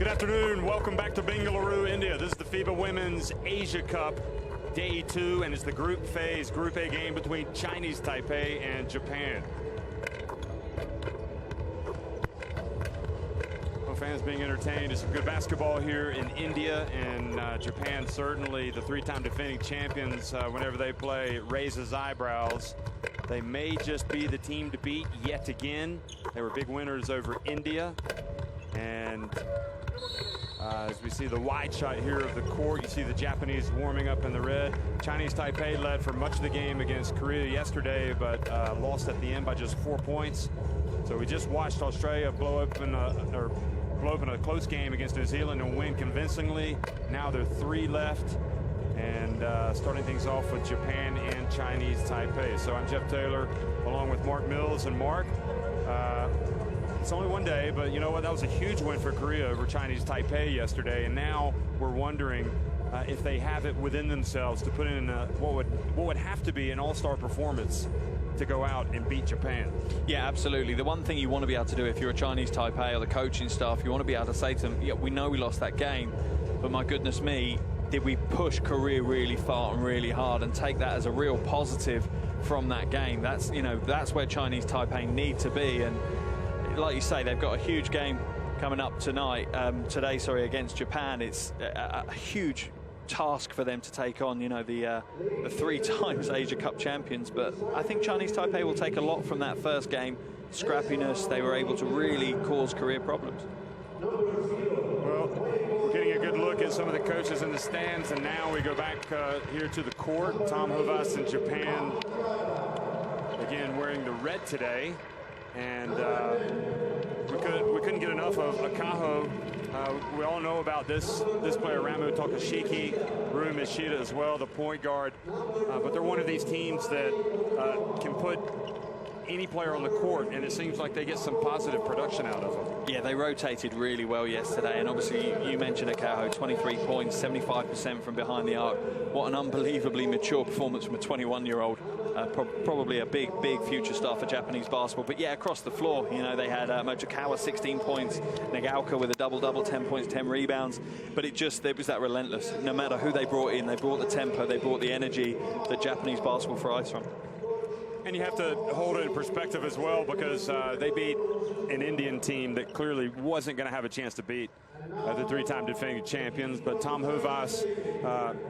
Good afternoon. Welcome back to Bengaluru, India. This is the Fiba Women's Asia Cup, Day 2, and it's the group phase, Group A game between Chinese Taipei and Japan. Well, fans being entertained. It's some good basketball here in India, and Japan, certainly the three-time defending champions, whenever they play, raises eyebrows. They may just be the team to beat yet again. They were big winners over India. And as we see the wide shot here of the court, you see the Japanese warming up in the red. Chinese Taipei led for much of the game against Korea yesterday, but lost at the end by just 4 points. So we just watched Australia blow open a close game against New Zealand and win convincingly. Now there are 3 left, and starting things off with Japan and Chinese Taipei. So I'm Jeff Taylor, along with Mark Mills. And Mark, it's only one day, but you know what? That was a huge win for Korea over Chinese Taipei yesterday, and now we're wondering if they have it within themselves to put in what would have to be an all-star performance to go out and beat Japan. Yeah, absolutely. The one thing you want to be able to do if you're a Chinese Taipei or the coaching staff, you want to be able to say to them, yeah, we know we lost that game, but my goodness me, did we push Korea really far and really hard, and take that as a real positive from that game. That's, you know, that's where Chinese Taipei need to be. And like you say, they've got a huge game coming up today, against Japan. It's a huge task for them to take on, you know, the 3 times Asia Cup champions. But I think Chinese Taipei will take a lot from that first game. Scrappiness, they were able to really cause Korea problems. Well, we're getting a good look at some of the coaches in the stands, and now we go back here to the court. Tom Hovas in Japan, again wearing the red today. And we couldn't get enough of Akaho. We all know about this player, Ramu Tokashiki, Rui Mishita as well, the point guard. But they're one of these teams that can put any player on the court, and it seems like they get some positive production out of them. Yeah, they rotated really well yesterday, and obviously you mentioned Akaho, 23 points, 75% from behind the arc. What an unbelievably mature performance from a 21-year-old. Probably a big future star for Japanese basketball. But yeah, across the floor, you know, they had Mochikawa 16 points, Nagaoka with a double-double, 10 points, 10 rebounds. But it was that relentless. No matter who they brought in, they brought the tempo, they brought the energy that Japanese basketball thrives from. And you have to hold it in perspective as well, because they beat an Indian team that clearly wasn't going to have a chance to beat the 3-time defending champions. But Tom Hovas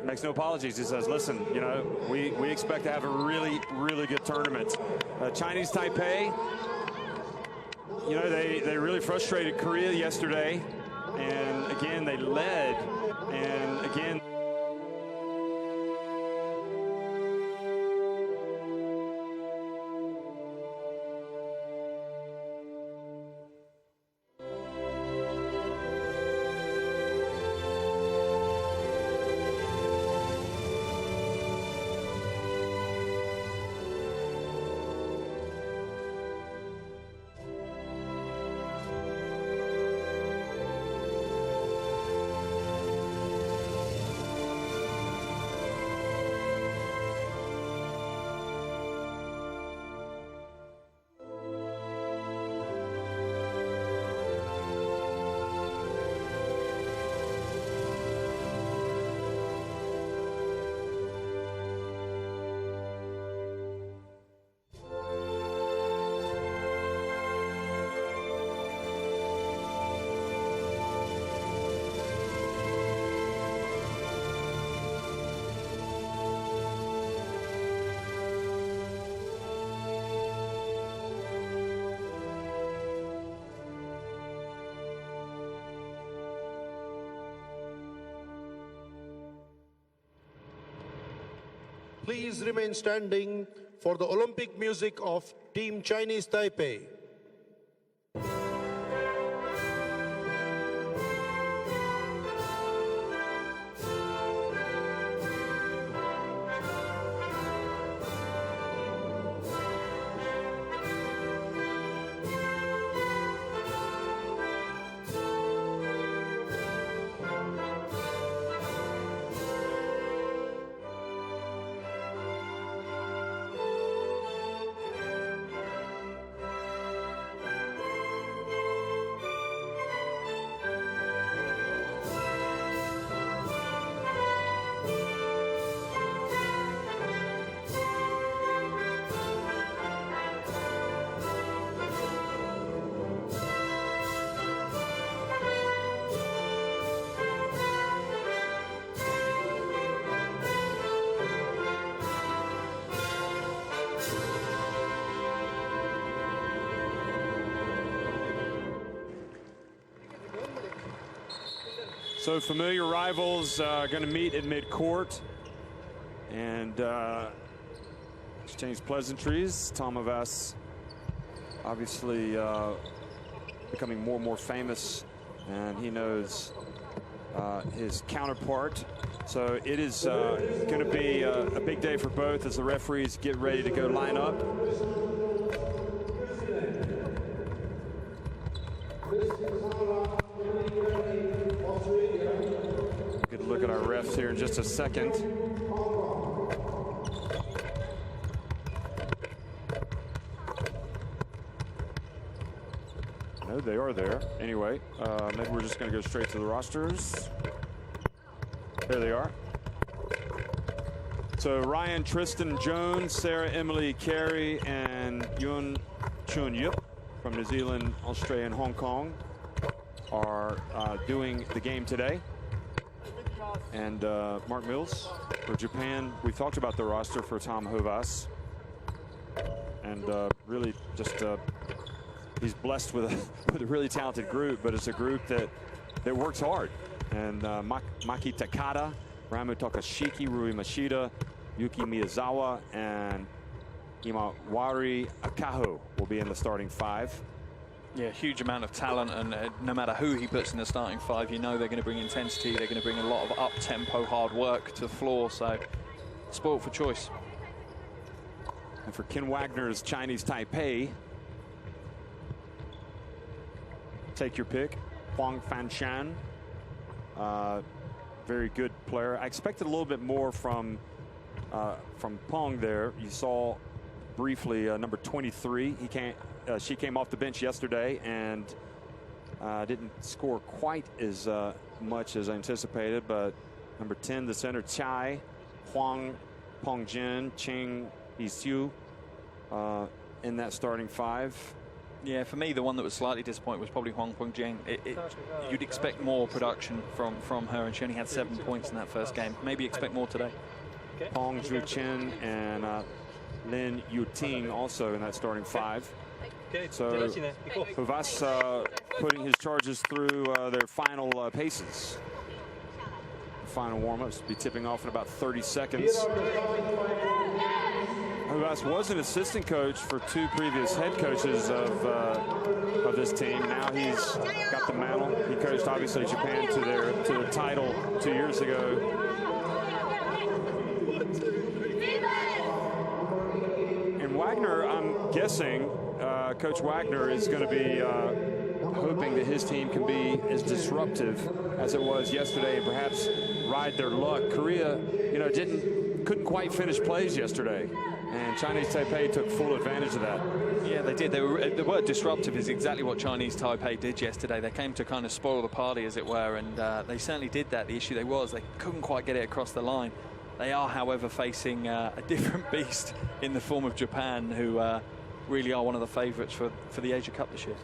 makes no apologies. He says, listen, you know, we expect to have a really, really good tournament. Chinese Taipei, you know, they really frustrated Korea yesterday. And again, they led. And again, Please remain standing for the Olympic music of Team Chinese Taipei. So familiar rivals going to meet at mid-court and exchange pleasantries. Tom Havas obviously becoming more and more famous, and he knows his counterpart. So it is going to be a big day for both as the referees get ready to go line up. Get a look at our refs here in just a second. No, they are there. Anyway, maybe we're just going to go straight to the rosters. There they are. So Ryan Tristan Jones, Sarah Emily Carey, and Yun Chun Yup from New Zealand, Australia, and Hong Kong are doing the game today. And Mark Mills for Japan. We've talked about the roster for Tom Havas. And really just he's blessed with a really talented group, but it's a group that works hard. And Maki Takada, Ramu Tokashiki, Rui Mashida, Yuki Miyazawa, and Imawari Akaho will be in the starting five. Yeah, huge amount of talent, and no matter who he puts in the starting five, you know they're going to bring intensity, they're going to bring a lot of up-tempo hard work to the floor, so sport for choice. And for Ken Wagner's Chinese Taipei, take your pick, Huang Fanshan. Very good player. I expected a little bit more from Pong there. You saw briefly number 23. She came off the bench yesterday and didn't score quite as much as I anticipated. But number 10, the center, Chai, Huang Pongjin, Cheng Yisu in that starting five. Yeah, for me, the one that was slightly disappointing was probably Huang Pongjin. You'd expect more production from her, and she only had 7 points in that first game. Maybe expect more today. Pong Zhu Chen and Lin Yuting also in that starting five. So Havas putting his charges through their final paces. The final warm-ups will be tipping off in about 30 seconds. Havas was an assistant coach for 2 previous head coaches of this team. Now he's got the mantle. He coached obviously Japan to their title 2 years ago. And Wagner, I'm guessing, Coach Wagner is going to be hoping that his team can be as disruptive as it was yesterday and perhaps ride their luck. Korea, couldn't quite finish plays yesterday, and Chinese Taipei took full advantage of that. Yeah, they did. The word disruptive is exactly what Chinese Taipei did yesterday. They came to kind of spoil the party, as it were, and they certainly did that. The issue was they couldn't quite get it across the line. They are, however, facing a different beast in the form of Japan, who really are one of the favourites for the Asia Cup this year.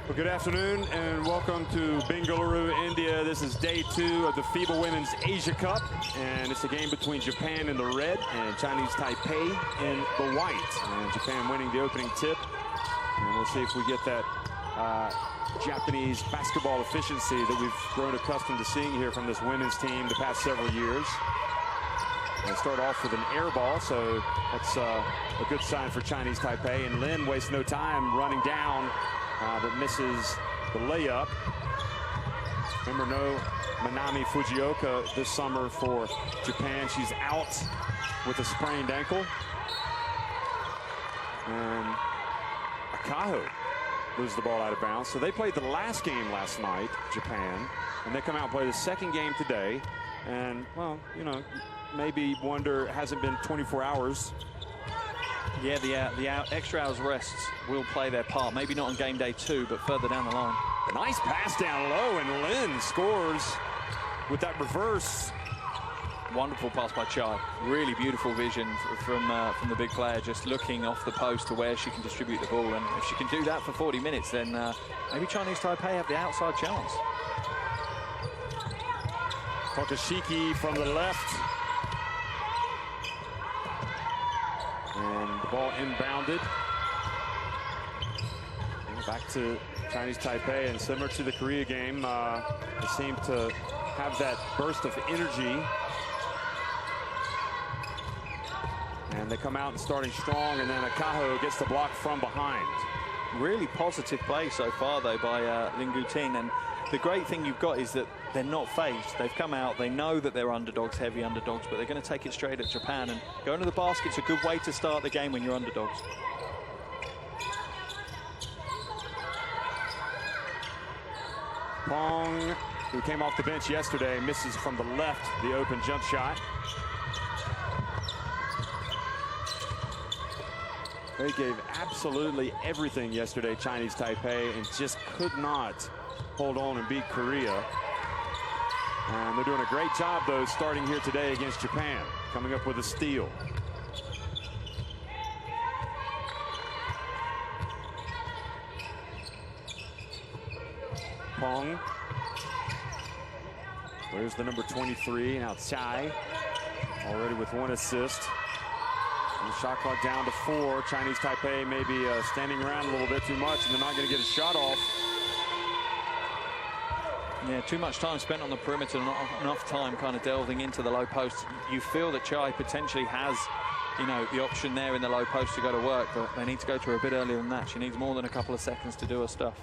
Well, good afternoon and welcome to Bengaluru, India. This is day 2 of the Fiba Women's Asia Cup, and it's a game between Japan in the red and Chinese Taipei in the white. And Japan winning the opening tip, and we'll see if we get that Japanese basketball efficiency that we've grown accustomed to seeing here from this women's team the past several years. They start off with an air ball, so that's a good sign for Chinese Taipei. And Lin wastes no time running down, but misses the layup. Remember, no Manami Fujioka this summer for Japan. She's out with a sprained ankle. And Akaho loses the ball out of bounds. So they played the last game last night, Japan, and they come out and play the second game today. And, well, maybe wonder, it hasn't been 24 hours Yeah, the extra hours rests will play their part. Maybe not on game day 2, but further down the line. Nice pass down low, and Lin scores with that reverse. Wonderful pass by Chai. Really beautiful vision from the big player, just looking off the post to where she can distribute the ball. And if she can do that for 40 minutes, then maybe Chinese Taipei have the outside chance. Takashiki from the left. And the ball inbounded. And back to Chinese Taipei, and similar to the Korea game, they seem to have that burst of energy. And they come out and starting strong, and then Akaho gets the block from behind. Really positive play so far, though, by Lin Guting. And the great thing you've got is that they're not phased. They've come out, they know that they're underdogs, heavy underdogs, but they're going to take it straight at Japan. And going to the basket's a good way to start the game when you're underdogs. Pong, who came off the bench yesterday, misses from the left the open jump shot. They gave absolutely everything yesterday, Chinese Taipei, and just could not hold on and beat Korea. And they're doing a great job, though, starting here today against Japan, coming up with a steal. Pong. Where's the number 23? Now Chai, already with 1 assist. And the shot clock down to 4. Chinese Taipei maybe standing around a little bit too much, and they're not going to get a shot off. Yeah, too much time spent on the perimeter, not enough time kind of delving into the low post. You feel that Chai potentially has, you know, the option there in the low post to go to work, but they need to go to her a bit earlier than that. She needs more than a couple of seconds to do her stuff.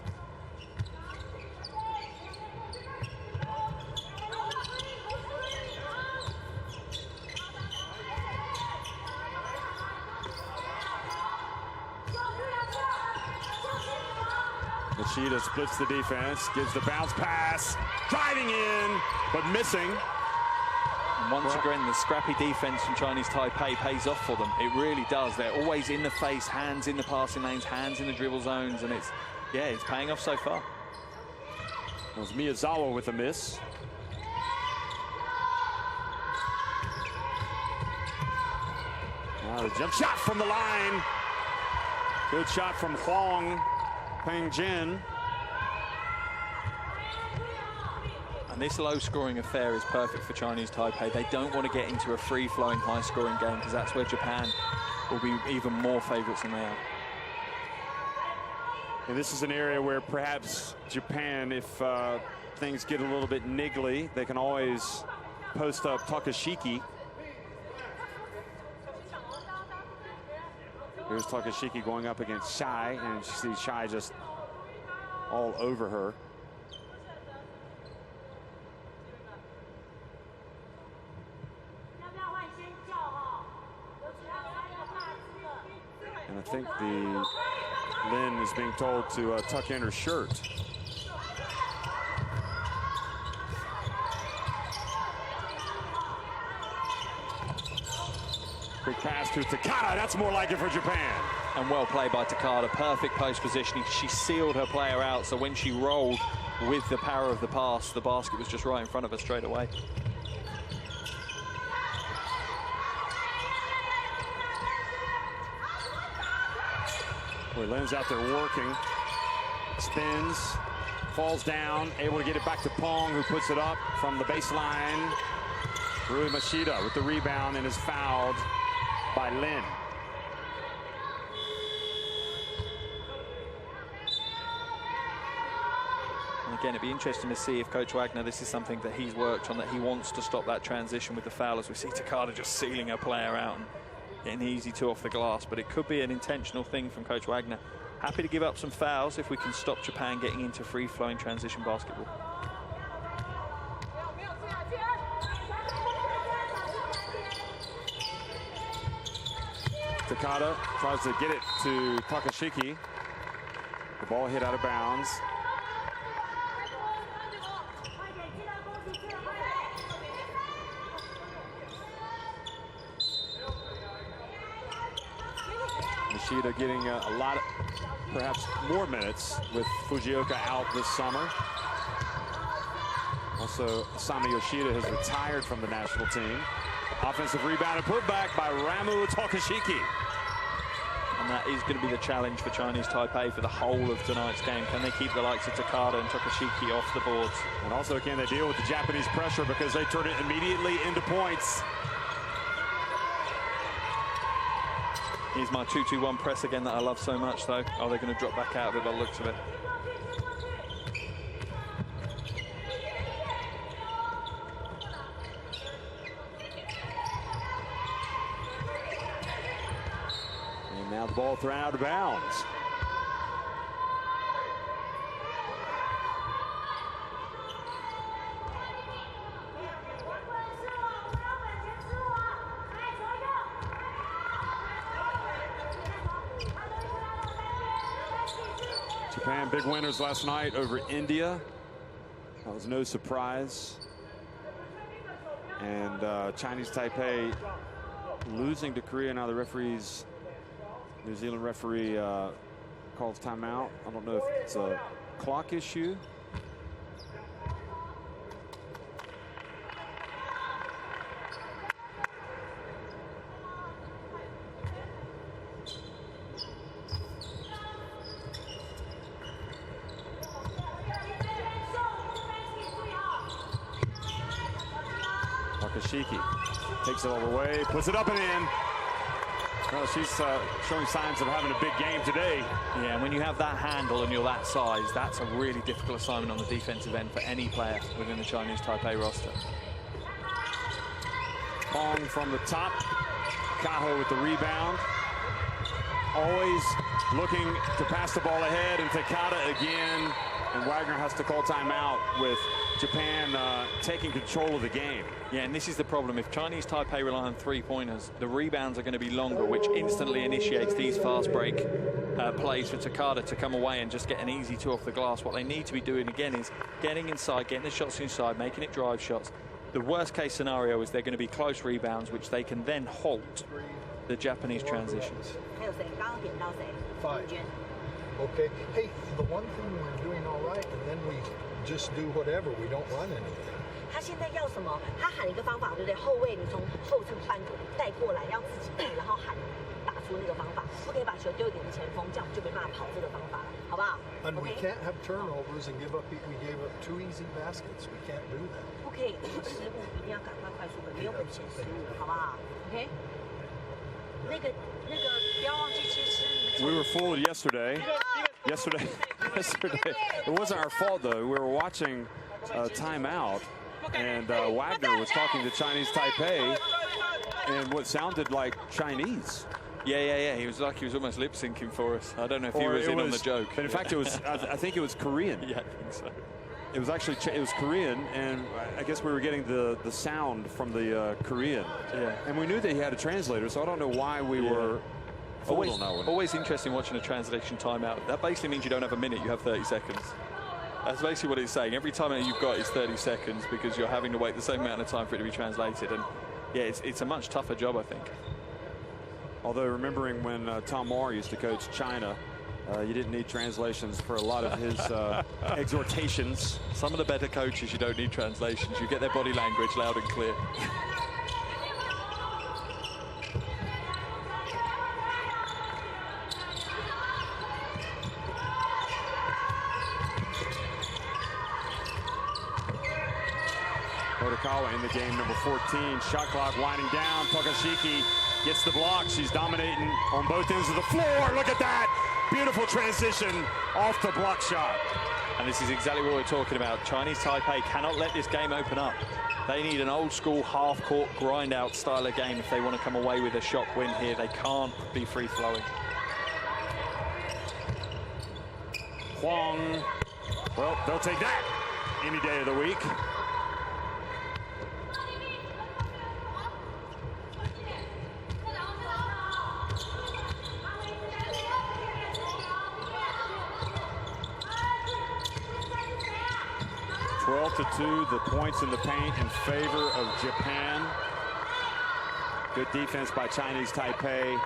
Machida splits the defense, gives the bounce pass, driving in, but missing. And once again, the scrappy defense from Chinese Taipei pays off for them. It really does. They're always in the face, hands in the passing lanes, hands in the dribble zones, and it's paying off so far. It was Miyazawa with a miss. Now the jump shot from the line. Good shot from Huang Pengjin. And this low-scoring affair is perfect for Chinese Taipei. They don't want to get into a free-flowing, high-scoring game, because that's where Japan will be even more favourites than they are. And this is an area where perhaps Japan, if things get a little bit niggly, they can always post up Takashiki. Here's Takashiki going up against Shai, and you see Shai just all over her. And I think Lin is being told to tuck in her shirt. Quick pass to Takada. That's more like it for Japan. And well played by Takada. Perfect post positioning. She sealed her player out, so when she rolled with the power of the pass, the basket was just right in front of her straight away. Boy, Lin's out there working. Spins, falls down, able to get it back to Pong, who puts it up from the baseline. Rui Machida with the rebound and is fouled by Lin. And again, it'd be interesting to see if Coach Wagner, this is something that he's worked on, that he wants to stop that transition with the foul, as we see Takada just sealing her player out and getting the easy two off the glass. But it could be an intentional thing from Coach Wagner. Happy to give up some fouls if we can stop Japan getting into free-flowing transition basketball. Takada tries to get it to Takashiki. The ball hit out of bounds. Yoshida getting a lot of, perhaps more minutes with Fujioka out this summer. Also, Asami Yoshida has retired from the national team. Offensive rebound and putback by Ramu Takashiki. And that is going to be the challenge for Chinese Taipei for the whole of tonight's game. Can they keep the likes of Takada and Takashiki off the boards? And also, can they deal with the Japanese pressure, because they turn it immediately into points. Here's my 2-2-1 press again that I love so much, though. Are they going to drop back out of it by the looks of it? And now the ball thrown out of bounds. Japan big winners last night over India. That was no surprise. And Chinese Taipei losing to Korea. Now the referees, New Zealand referee calls timeout. I don't know if it's a clock issue. Takashiki takes it all the way, puts it up and in. Well, she's showing signs of having a big game today. Yeah, and when you have that handle and you're that size, that's a really difficult assignment on the defensive end for any player within the Chinese Taipei roster. Pong from the top. Kaho with the rebound. Always looking to pass the ball ahead, and Takada again. And Wagner has to call timeout with Japan taking control of the game. Yeah, and this is the problem. If Chinese Taipei rely on three-pointers, the rebounds are going to be longer, which instantly initiates these fast break plays for Takada to come away and just get an easy two off the glass. What they need to be doing again is getting inside, getting the shots inside, making it drive shots. The worst case scenario is they're going to be close rebounds, which they can then halt the Japanese transitions. 5. Okay. Hey, the one thing we're doing all right, and then we just do whatever. We don't run anything. 他现在要什么？他喊一个方法，对不对？后卫你从后侧翻带过来，让自己带，然后喊打出那个方法，不可以把球丢给你的前锋，这样就没办法跑这个方法了，好不好 And we can't have turnovers and give up. We gave up 2 easy baskets. We can't do that. 不可以失误，一定要赶快快速的，没有本钱失误，好不好 ？OK。那个，不要忘记，其实你们。We were fooled yesterday. Yesterday, it wasn't our fault though. We were watching timeout, and Wagner was talking to Chinese Taipei in what sounded like Chinese. Yeah. He was like he was almost lip syncing for us. I don't know if he was in on the joke. But in fact, it was. I think it was Korean. Yeah, I think so. It was actually it was Korean, and I guess we were getting the sound from the Korean. Yeah. And we knew that he had a translator, so I don't know why we were. Always interesting watching a translation timeout. That basically means you don't have a minute, you have 30 seconds. That's basically what it's saying. Every timeout you've got is 30 seconds because you're having to wait the same amount of time for it to be translated. And yeah, it's a much tougher job, I think. Although remembering when Tom Moore used to coach China, you didn't need translations for a lot of his exhortations. Some of the better coaches, you don't need translations. You get their body language loud and clear. Otakawa in the game, number 14. Shot clock winding down. Takashiki gets the block. She's dominating on both ends of the floor. Look at that. Beautiful transition off the block shot. And this is exactly what we're talking about. Chinese Taipei cannot let this game open up. They need an old school half-court grind-out style of game if they want to come away with a shot win here. They can't be free-flowing. Huang, well, they'll take that any day of the week. To 2, the points in the paint in favor of Japan. Good defense by Chinese Taipei.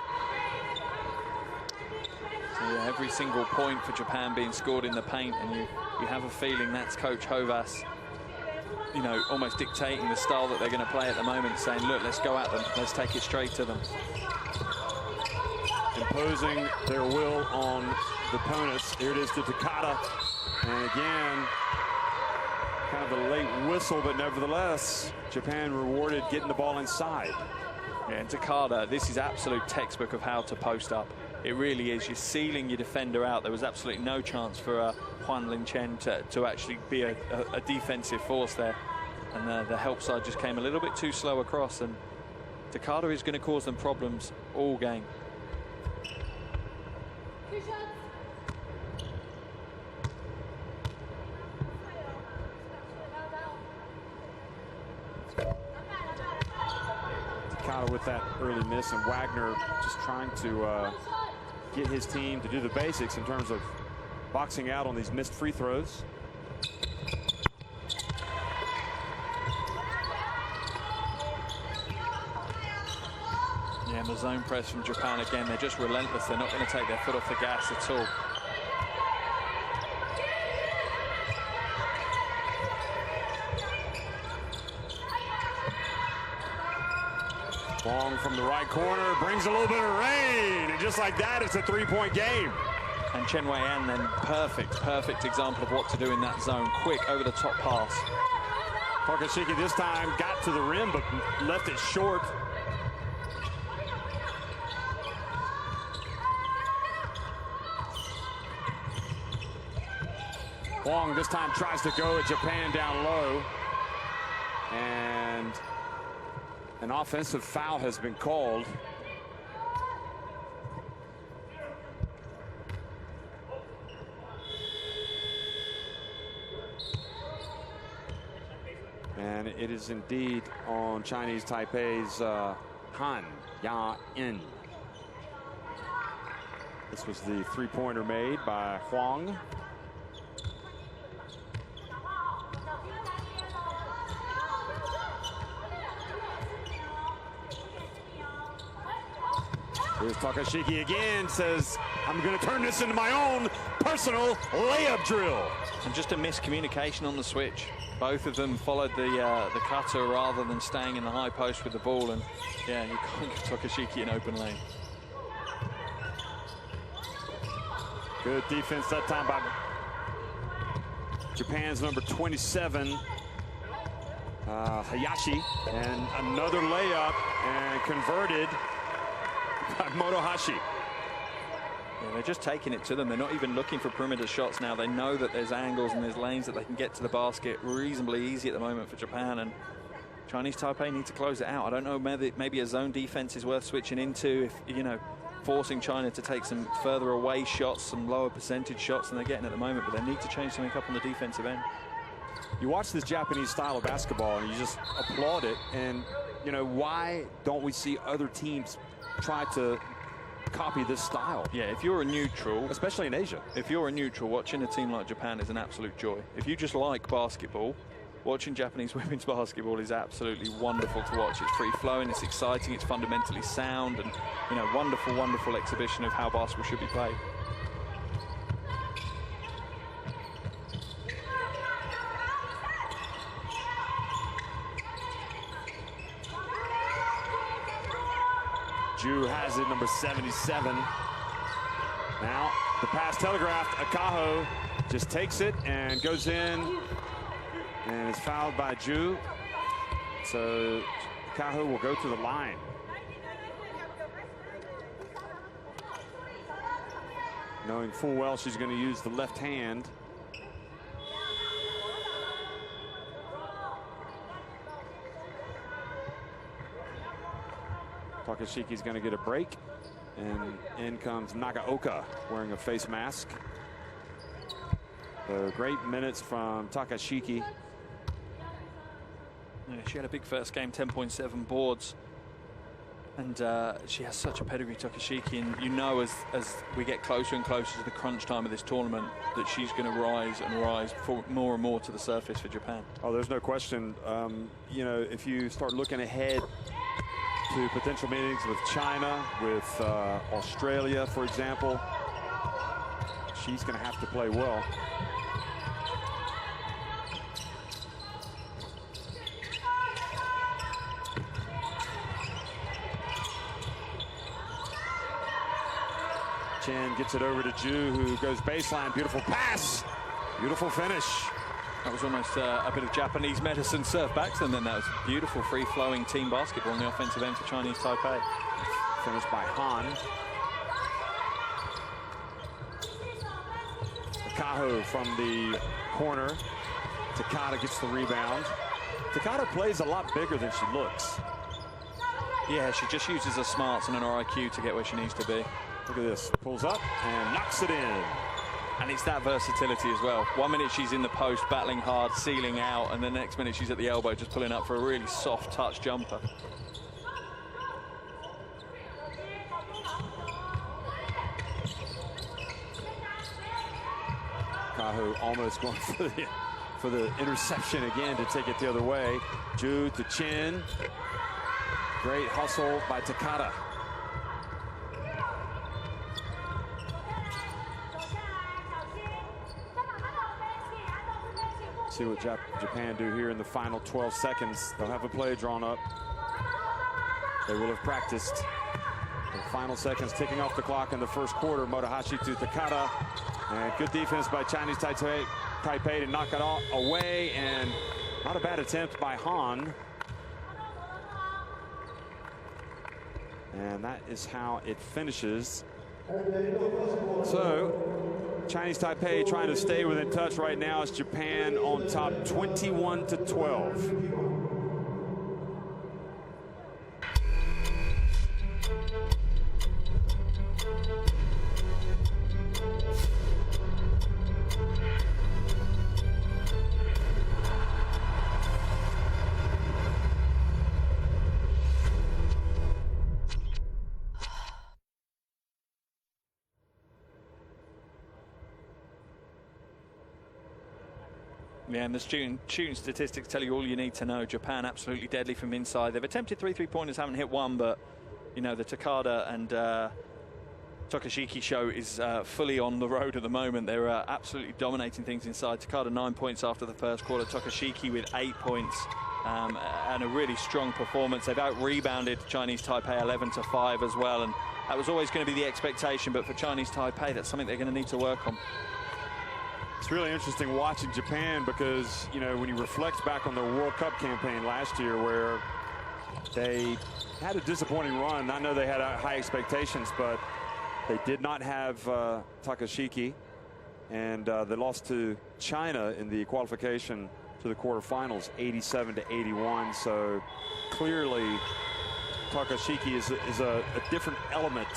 Yeah, every single point for Japan being scored in the paint, and you have a feeling that's Coach Hovas, you know, almost dictating the style that they're going to play at the moment, saying, look, let's go at them, let's take it straight to them. Imposing their will on the opponents. Here it is to Takada, and again, kind of a late whistle, but nevertheless, Japan rewarded getting the ball inside. Yeah, and Takada, this is absolute textbook of how to post up. It really is. You're sealing your defender out. There was absolutely no chance for Huan Lin-chen to actually be a defensive force there. And the help side just came a little bit too slow across. And Takada is going to cause them problems all game. Takada with that early miss, and Wagner just trying to get his team to do the basics in terms of boxing out on these missed free throws. Yeah, and the zone press from Japan again, they're just relentless. They're not going to take their foot off the gas at all. Long from the right corner, brings a little bit of rain, and just like that, it's a three-point game. And Chen Wei-an then, perfect example of what to do in that zone. Quick over-the-top pass. Takashiki this time got to the rim, but left it short. Wong this time tries to go at Japan down low. And an offensive foul has been called. And it is indeed on Chinese Taipei's Han Ya-in. This was the three-pointer made by Huang. Here's Takashiki again, says, I'm going to turn this into my own personal layup drill. And just a miscommunication on the switch. Both of them followed the cutter rather than staying in the high post with the ball. And yeah, you can't give Takashiki an open lane. Good defense that time by Japan's number 27, Hayashi. And another layup and converted by Motohashi. Yeah, they're just taking it to them. They're not even looking for perimeter shots now. They know that there's angles and there's lanes that they can get to the basket reasonably easy at the moment for Japan, and Chinese Taipei need to close it out. I don't know, maybe a zone defense is worth switching into, if, you know, forcing China to take some further away shots, some lower percentage shots than they're getting at the moment, but they need to change something up on the defensive end. You watch this Japanese style of basketball and you just applaud it, and you know, why don't we see other teams try to copy this style? Yeah, if you're a neutral, especially in Asia, if you're a neutral, watching a team like Japan is an absolute joy. If you just like basketball, watching Japanese women's basketball is absolutely wonderful to watch. It's free flowing, it's exciting, it's fundamentally sound, and you know, wonderful exhibition of how basketball should be played. Ju has it, number 77. Now the pass telegraphed. Akaho just takes it and goes in and is fouled by Ju. So Akaho will go to the line. Knowing full well she's going to use the left hand. Takashiki's going to get a break, and in comes Nagaoka wearing a face mask. So great minutes from Takashiki. Yeah, she had a big first game, 10.7 boards, and she has such a pedigree, Takashiki, and you know, as we get closer and closer to the crunch time of this tournament, that she's going to rise and rise more and more to the surface for Japan. Oh, there's no question. You know, if you start looking ahead to potential meetings with China, with Australia, for example, she's going to have to play well. Chen gets it over to Ju, who goes baseline. Beautiful pass. Beautiful finish. That was almost a bit of Japanese medicine serve backs, and then that was beautiful free-flowing team basketball on the offensive end for Chinese Taipei. Finished by Han. Kahu from the corner. Takada gets the rebound. Takada plays a lot bigger than she looks. Yeah, she just uses her smarts and her IQ to get where she needs to be. Look at this. Pulls up and knocks it in. And it's that versatility as well. 1 minute she's in the post, battling hard, sealing out, and the next minute she's at the elbow, just pulling up for a really soft touch jumper. Kahu almost going for the interception again to take it the other way. Ju to Chen. Great hustle by Takada. See what Japan do here in the final 12 seconds. They'll have a play drawn up. They will have practiced. The final seconds ticking off the clock in the first quarter. Motohashi to Takada. And good defense by Chinese Taipei to knock it all away. And not a bad attempt by Han. And that is how it finishes. So Chinese Taipei trying to stay within touch right now as Japan on top 21-12. Yeah, and the shooting statistics tell you all you need to know. Japan absolutely deadly from inside. They've attempted 3 3-pointers, haven't hit one, but you know the Takada and Takashiki show is fully on the road at the moment. They're absolutely dominating things inside. Takada 9 points after the first quarter. Takashiki with 8 points and a really strong performance. They've out-rebounded Chinese Taipei 11-5 as well, and that was always going to be the expectation. But for Chinese Taipei, that's something they're going to need to work on. It's really interesting watching Japan because, you know, when you reflect back on their World Cup campaign last year where they had a disappointing run. I know they had high expectations, but they did not have Takashiki. And they lost to China in the qualification to the quarterfinals, 87-81. So clearly Takashiki is a different element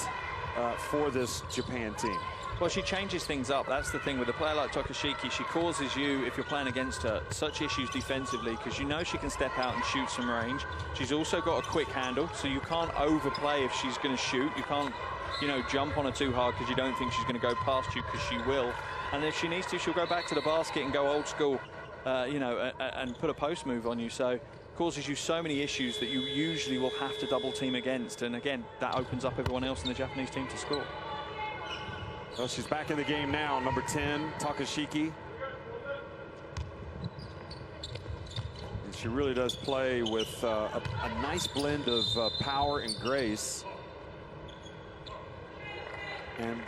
for this Japan team. Well, she changes things up. That's the thing with a player like Takashiki. She causes you, if you're playing against her, such issues defensively because you know she can step out and shoot some range. She's also got a quick handle, so you can't overplay if she's going to shoot. You can't, you know, jump on her too hard because you don't think she's going to go past you, because she will. And if she needs to, she'll go back to the basket and go old school, you know, and put a post move on you. So causes you so many issues that you usually will have to double team against. And again, that opens up everyone else in the Japanese team to score. Well, she's back in the game now, number 10, Takashiki. And she really does play with a nice blend of power and grace. And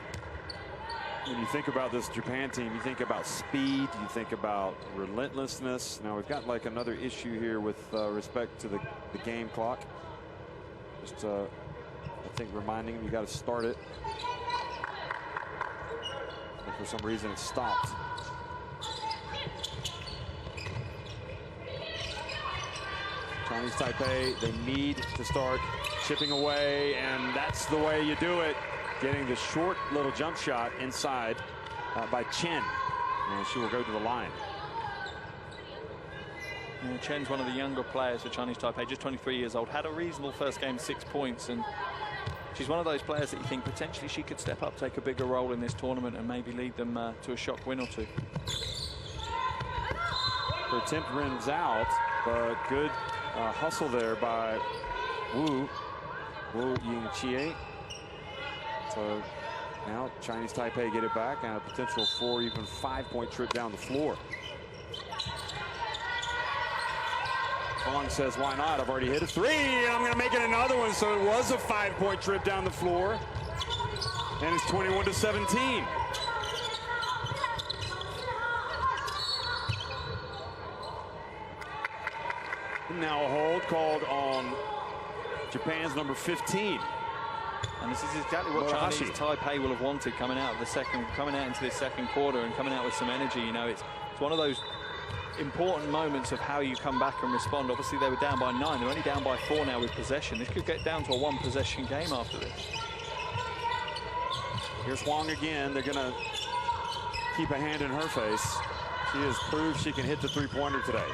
when you think about this Japan team, you think about speed, you think about relentlessness. Now, we've got like another issue here with respect to the game clock. Just, I think, reminding them you got to start it. For some reason, it stopped. Chinese Taipei, they need to start chipping away, and that's the way you do it. Getting the short little jump shot inside by Chen, and she will go to the line. Yeah, Chen's one of the younger players for Chinese Taipei, just 23 years old. Had a reasonable first game, 6 points, and she's one of those players that you think potentially she could step up, take a bigger role in this tournament, and maybe lead them to a shock win or two. Her attempt rims out, but good hustle there by Wu Yingqie. So Now Chinese Taipei get it back and a potential 4, even 5-point trip down the floor. Wong says, why not? I've already hit a 3, and I'm going to make it another one. So it was a 5-point trip down the floor. And it's 21-17. Now a hold called on Japan's number 15. And this is exactly what Chinese Taipei will have wanted coming out into this second quarter and coming out with some energy. You know, it's one of those important moments of how you come back and respond. Obviously, they were down by 9. They're only down by 4 now with possession. This could get down to a 1-possession game after this. Here's Wong again. They're going to keep a hand in her face. She has proved she can hit the 3-pointer today.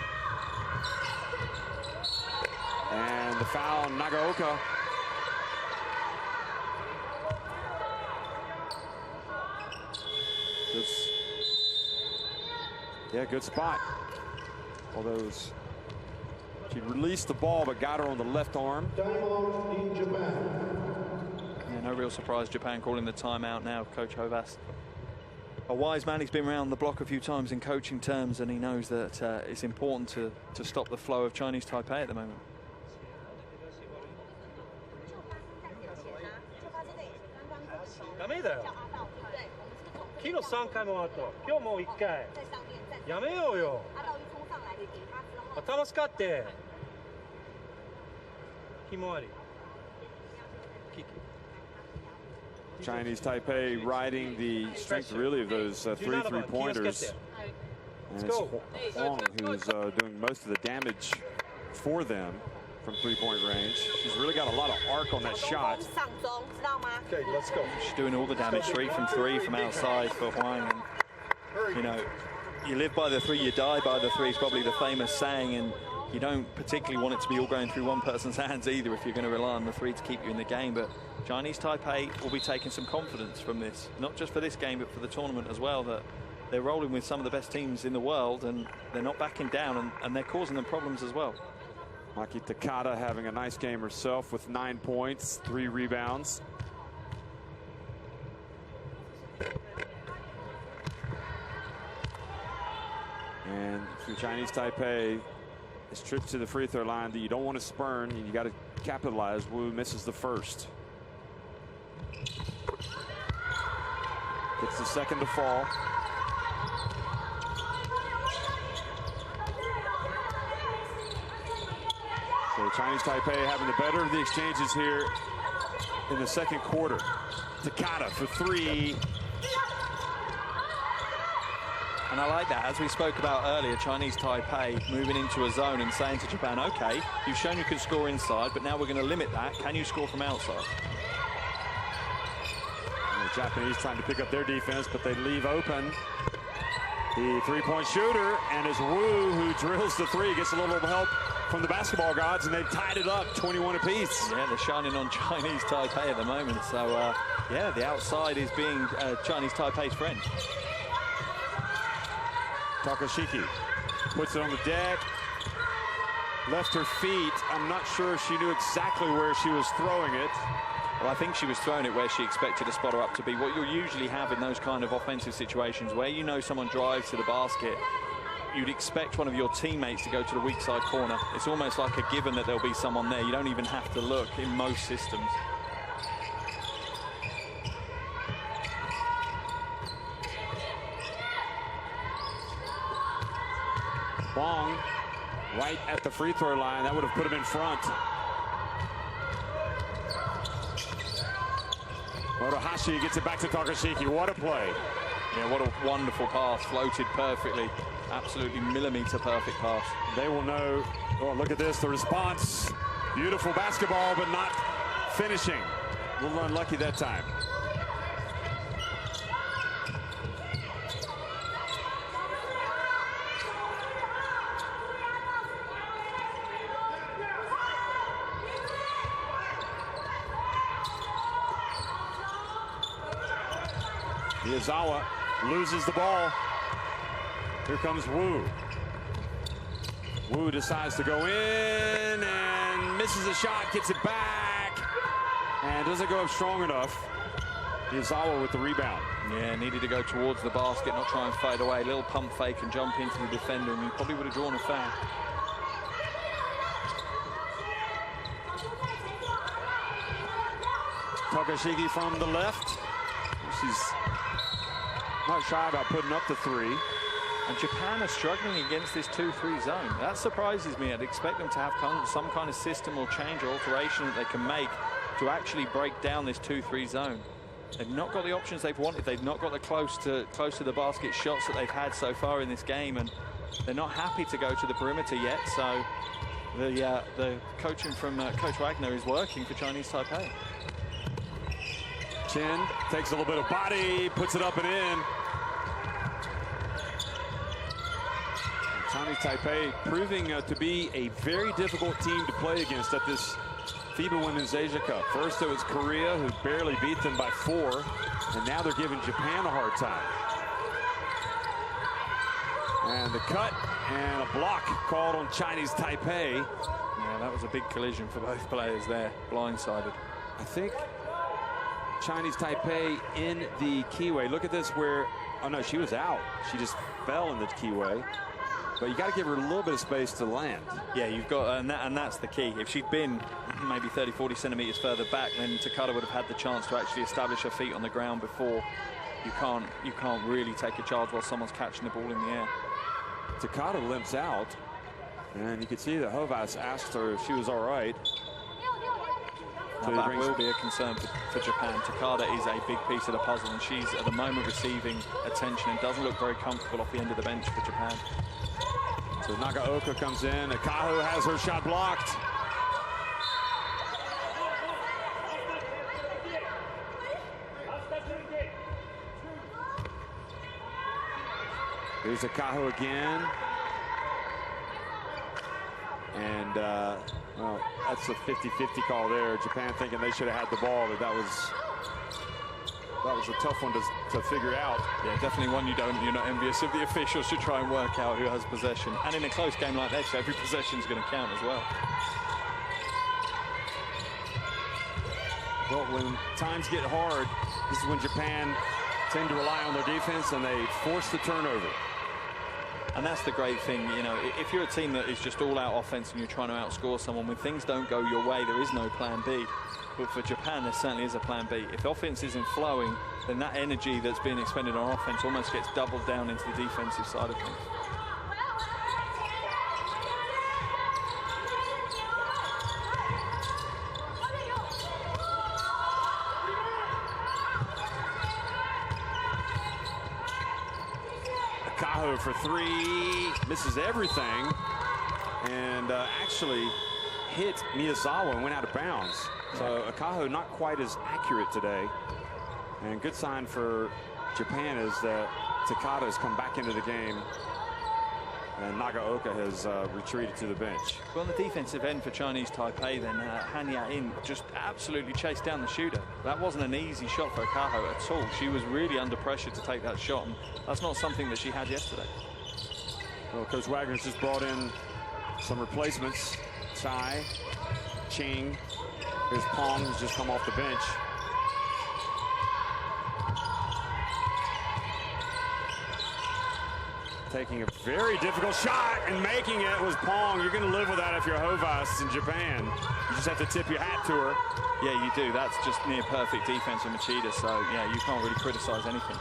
And the foul, Nagaoka. Good spot. All those. She released the ball, but got her on the left arm. Yeah, no real surprise, Japan calling the timeout now, Coach Hovas. A wise man, he's been around the block a few times in coaching terms, and he knows that it's important to stop the flow of Chinese Taipei at the moment. Chinese Taipei riding the strength really of those 3 3-pointers. And it's Wong who's doing most of the damage for them from 3-point range. She's really got a lot of arc on that shot. Okay, let's go. She's doing all the damage, 3 from 3 from outside for Huang. And, you know, you live by the 3, you die by the 3 is probably the famous saying, and you don't particularly want it to be all going through one person's hands either if you're going to rely on the 3 to keep you in the game. But Chinese Taipei will be taking some confidence from this, not just for this game, but for the tournament as well, that they're rolling with some of the best teams in the world and they're not backing down, and they're causing them problems as well. Maki Takada having a nice game herself with 9 points, 3 rebounds. And for Chinese Taipei, this trip to the free throw line that you don't want to spurn, and you got to capitalize. Wu misses the first. Gets the second to fall. So Chinese Taipei having the better of the exchanges here in the second quarter. Takada for 3. And I like that, as we spoke about earlier, Chinese Taipei moving into a zone and saying to Japan, okay, you've shown you can score inside, but now we're going to limit that. Can you score from outside? And the Japanese trying to pick up their defense, but they leave open the 3-point shooter, and it's Wu who drills the 3, gets a little help from the basketball gods, and they've tied it up 21 apiece. Yeah, they're shining on Chinese Taipei at the moment. So, yeah, the outside is being Chinese Taipei's friend. Takashiki puts it on the deck, left her feet. I'm not sure she knew exactly where she was throwing it. Well, I think she was throwing it where she expected a spotter up to be. What you'll usually have in those kind of offensive situations where you know someone drives to the basket, you'd expect one of your teammates to go to the weak side corner. It's almost like a given that there'll be someone there. You don't even have to look in most systems. Wong right at the free throw line. That would have put him in front. Motohashi gets it back to Takashiki. What a play. Yeah, what a wonderful pass. Floated perfectly. Absolutely millimeter perfect pass. They will know. Oh, look at this. The response. Beautiful basketball, but not finishing. A little unlucky that time. Miyazawa loses the ball. Here comes Wu. Wu decides to go in and misses a shot, gets it back, and doesn't go up strong enough. Miyazawa with the rebound. Yeah, needed to go towards the basket, not try and fade away. Little pump fake and jump into the defender, and he probably would have drawn a foul. Takashiki from the left. She's not shy about putting up the three. And Japan are struggling against this 2-3 zone. That surprises me. I'd expect them to have some kind of system or change or alteration that they can make to actually break down this 2-3 zone. They've not got the options they've wanted. They've not got the close to the basket shots that they've had so far in this game, and they're not happy to go to the perimeter yet. So the coaching from Coach Wagner is working for Chinese Taipei. Chen takes a little bit of body, puts it up and in. Chinese Taipei proving to be a very difficult team to play against at this FIBA Women's Asia Cup. First it was Korea, who barely beat them by 4, and now they're giving Japan a hard time. And the cut and a block called on Chinese Taipei. Yeah, that was a big collision for both players there, blindsided. I think Chinese Taipei in the keyway. Look at this where, oh no, she was out. She just fell in the keyway. But you got to give her a little bit of space to land. Yeah, you've got, and that's the key. If she'd been maybe 30, 40 centimeters further back, then Takada would have had the chance to actually establish her feet on the ground before. You can't really take a charge while someone's catching the ball in the air. Takada limps out, and you can see that Hovas asked her if she was all right. Now that will be a concern for Japan. Takada is a big piece of the puzzle, and she's at the moment receiving attention and doesn't look very comfortable off the end of the bench for Japan. So Nagaoka comes in. Akahu has her shot blocked. Here's Akahu again. And, well, that's a 50-50 call there. Japan thinking they should have had the ball, but that was a tough one to figure out. Yeah, definitely one you're not envious of the officials to try and work out who has possession. And in a close game like this, every possession is going to count as well. Well, when times get hard, this is when Japan tend to rely on their defense and they force the turnover. And that's the great thing, you know, if you're a team that is just all-out offense and you're trying to outscore someone, when things don't go your way, there is no plan B. But for Japan, there certainly is a plan B. If offense isn't flowing, then that energy that's being expended on offense almost gets doubled down into the defensive side of things. Akahu for 3, misses everything, and actually hit Miyazawa and went out of bounds. So Akahu not quite as accurate today. And good sign for Japan is that Takada has come back into the game, and Nagaoka has retreated to the bench. Well, on the defensive end for Chinese Taipei, then Han Ya-in just absolutely chased down the shooter. That wasn't an easy shot for Akahu at all. She was really under pressure to take that shot, and that's not something that she had yesterday. Well, Coach Wagner's just brought in some replacements. Tsai, Ching, here's Pong, who's just come off the bench. Taking a very difficult shot and making it was Pong. You're going to live with that if you're Hovas in Japan. You just have to tip your hat to her. Yeah, you do. That's just near perfect defense from Machida. So, yeah, you can't really criticize anything.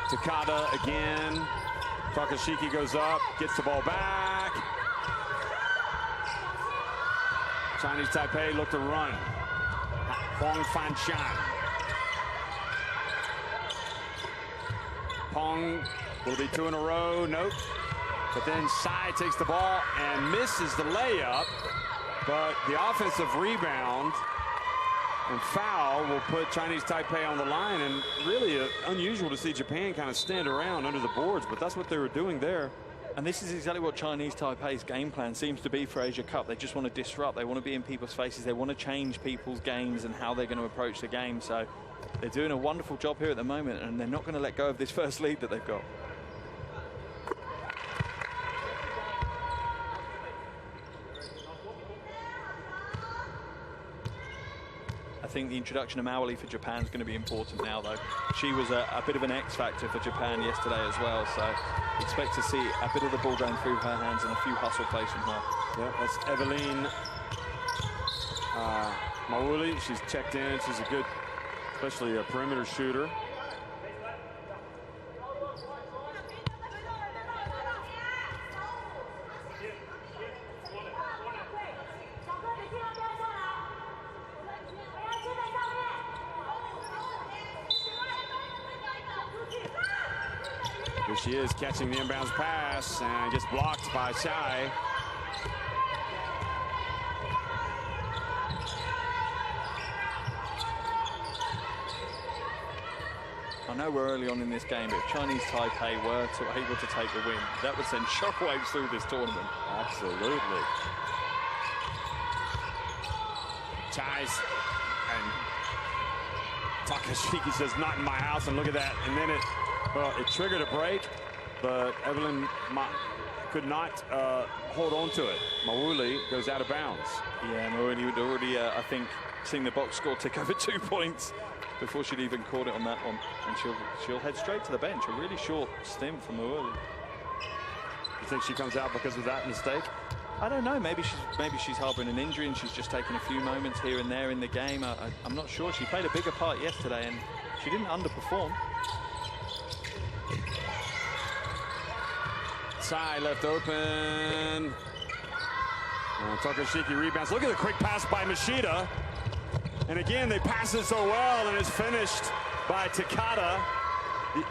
Takada again. Takashiki goes up, gets the ball back. Chinese Taipei look to run. Pong Fanshan. Pong will be 2 in a row. Nope. But then Tsai takes the ball and misses the layup. But the offensive rebound and foul will put Chinese Taipei on the line. And really unusual to see Japan kind of stand around under the boards. But that's what they were doing there. And this is exactly what Chinese Taipei's game plan seems to be for Asia Cup. They just want to disrupt. They want to be in people's faces. They want to change people's games and how they're going to approach the game. So they're doing a wonderful job here at the moment, and they're not going to let go of this first lead that they've got. I think the introduction of Maoli for Japan is going to be important now, though. She was a bit of an X factor for Japan yesterday as well, so expect to see a bit of the ball going through her hands and a few hustle plays from her. Yeah, that's Evelyn Maoli. She's checked in. She's a good, especially a perimeter shooter. Here she is catching the inbounds pass and gets blocked by Shai. I know we're early on in this game, but if Chinese Taipei were able to take the win, that would send shockwaves through this tournament. Absolutely. Chai's and Takashiki says, not in my house, and look at that. And then it triggered a break, but Evelyn could not hold on to it. Maoli goes out of bounds. Yeah, Maoli would already, I think, seen the box score tick over 2 points before she'd even caught it on that one. And she'll head straight to the bench. A really short stint from Maoli. You think she comes out because of that mistake? I don't know. Maybe she's harboring an injury and she's just taking a few moments here and there in the game. I'm not sure. She played a bigger part yesterday and she didn't underperform. Tsai left open. Takashiki rebounds. Look at the quick pass by Machida. And again, they pass it so well, and it's finished by Takada.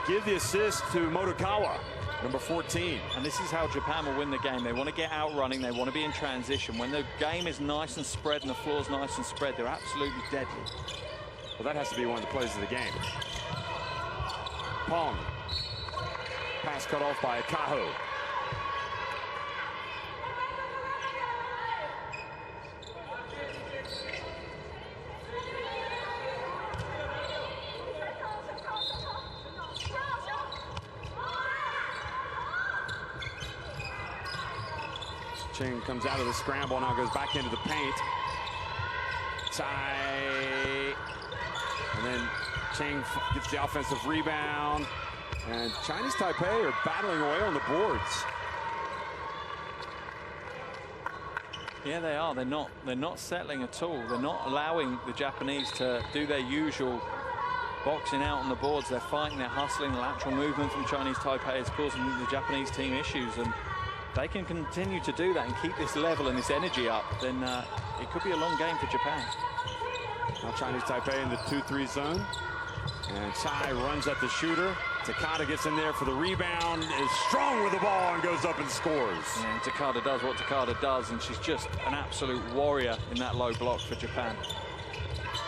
Give the assist to Motokawa, number 14. And this is how Japan will win the game. They want to get out running. They want to be in transition. When the game is nice and spread and the floor's nice and spread, they're absolutely deadly. Well, that has to be one of the plays of the game. Pong. Pass cut off by Akaho. Ching comes out of the scramble, now goes back into the paint. Tsai. And then Ching gets the offensive rebound. And Chinese Taipei are battling away on the boards. Yeah, they are. They're not settling at all. They're not allowing the Japanese to do their usual boxing out on the boards. They're fighting, they're hustling. Lateral movement from Chinese Taipei is causing the Japanese team issues. And they can continue to do that and keep this level and this energy up, then it could be a long game for Japan. Now Chinese Taipei in the 2-3 zone. And Tsai runs at the shooter. Takada gets in there for the rebound, is strong with the ball and goes up and scores. Yeah, and Takada does what Takada does, and she's just an absolute warrior in that low block for Japan.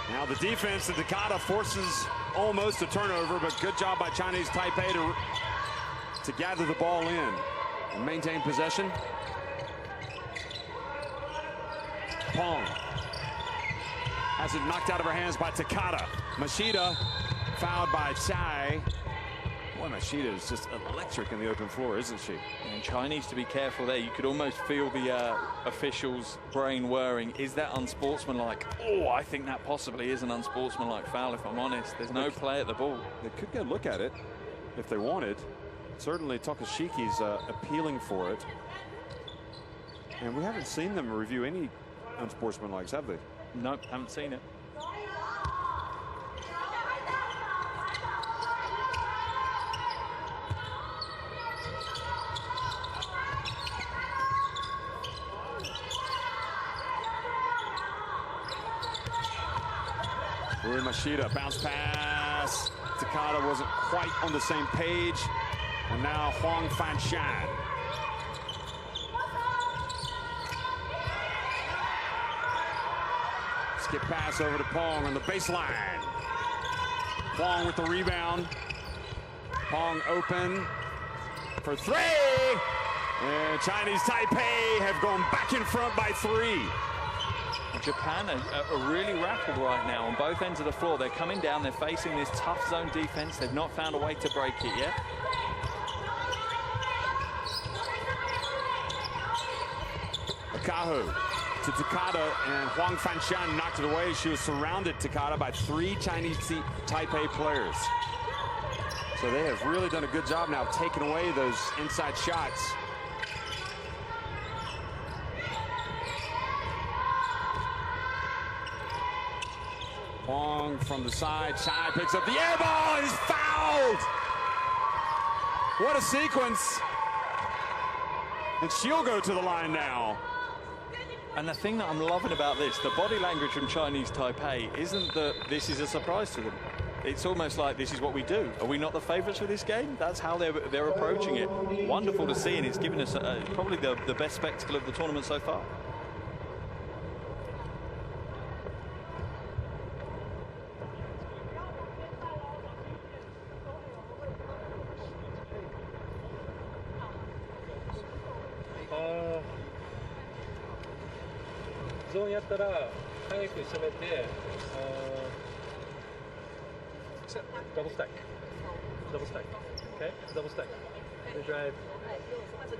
Now the defense, and Takada forces almost a turnover, but good job by Chinese Taipei to gather the ball in and maintain possession. Pong has it knocked out of her hands by Takada. Machida fouled by Tsai. Boy, Machida is just electric in the open floor, isn't she? And Chinese to be careful there. You could almost feel the officials' brain whirring. Is that unsportsmanlike? Oh, I think that possibly is an unsportsmanlike foul, if I'm honest. There's no play at the ball. They could go look at it if they wanted. Certainly Takashiki's appealing for it. And we haven't seen them review any unsportsmanlikes, have they? Nope, haven't seen it. Rui Machida, bounce pass. Takada wasn't quite on the same page. And now Huang Fanshan. Skip pass over to Pong on the baseline. Huang with the rebound. Pong open for three. And Chinese Taipei have gone back in front by 3. Japan are really rattled right now on both ends of the floor. They're coming down, they're facing this tough zone defense. They've not found a way to break it yet. Akahu to Takada, and Huang Fanshan knocked it away. She was surrounded, Takada, by 3 Chinese Taipei players. So they have really done a good job now taking away those inside shots. Huang from the side, Chai picks up the air ball, and is fouled! What a sequence. And she'll go to the line now. And the thing that I'm loving about this, the body language from Chinese Taipei isn't that this is a surprise to them. It's almost like this is what we do. Are we not the favourites for this game? That's how they're approaching it. Wonderful to see, and it's given us probably the best spectacle of the tournament so far. Zone やったら早く攻めて、double stack, double stack, okay, double stack. They drive.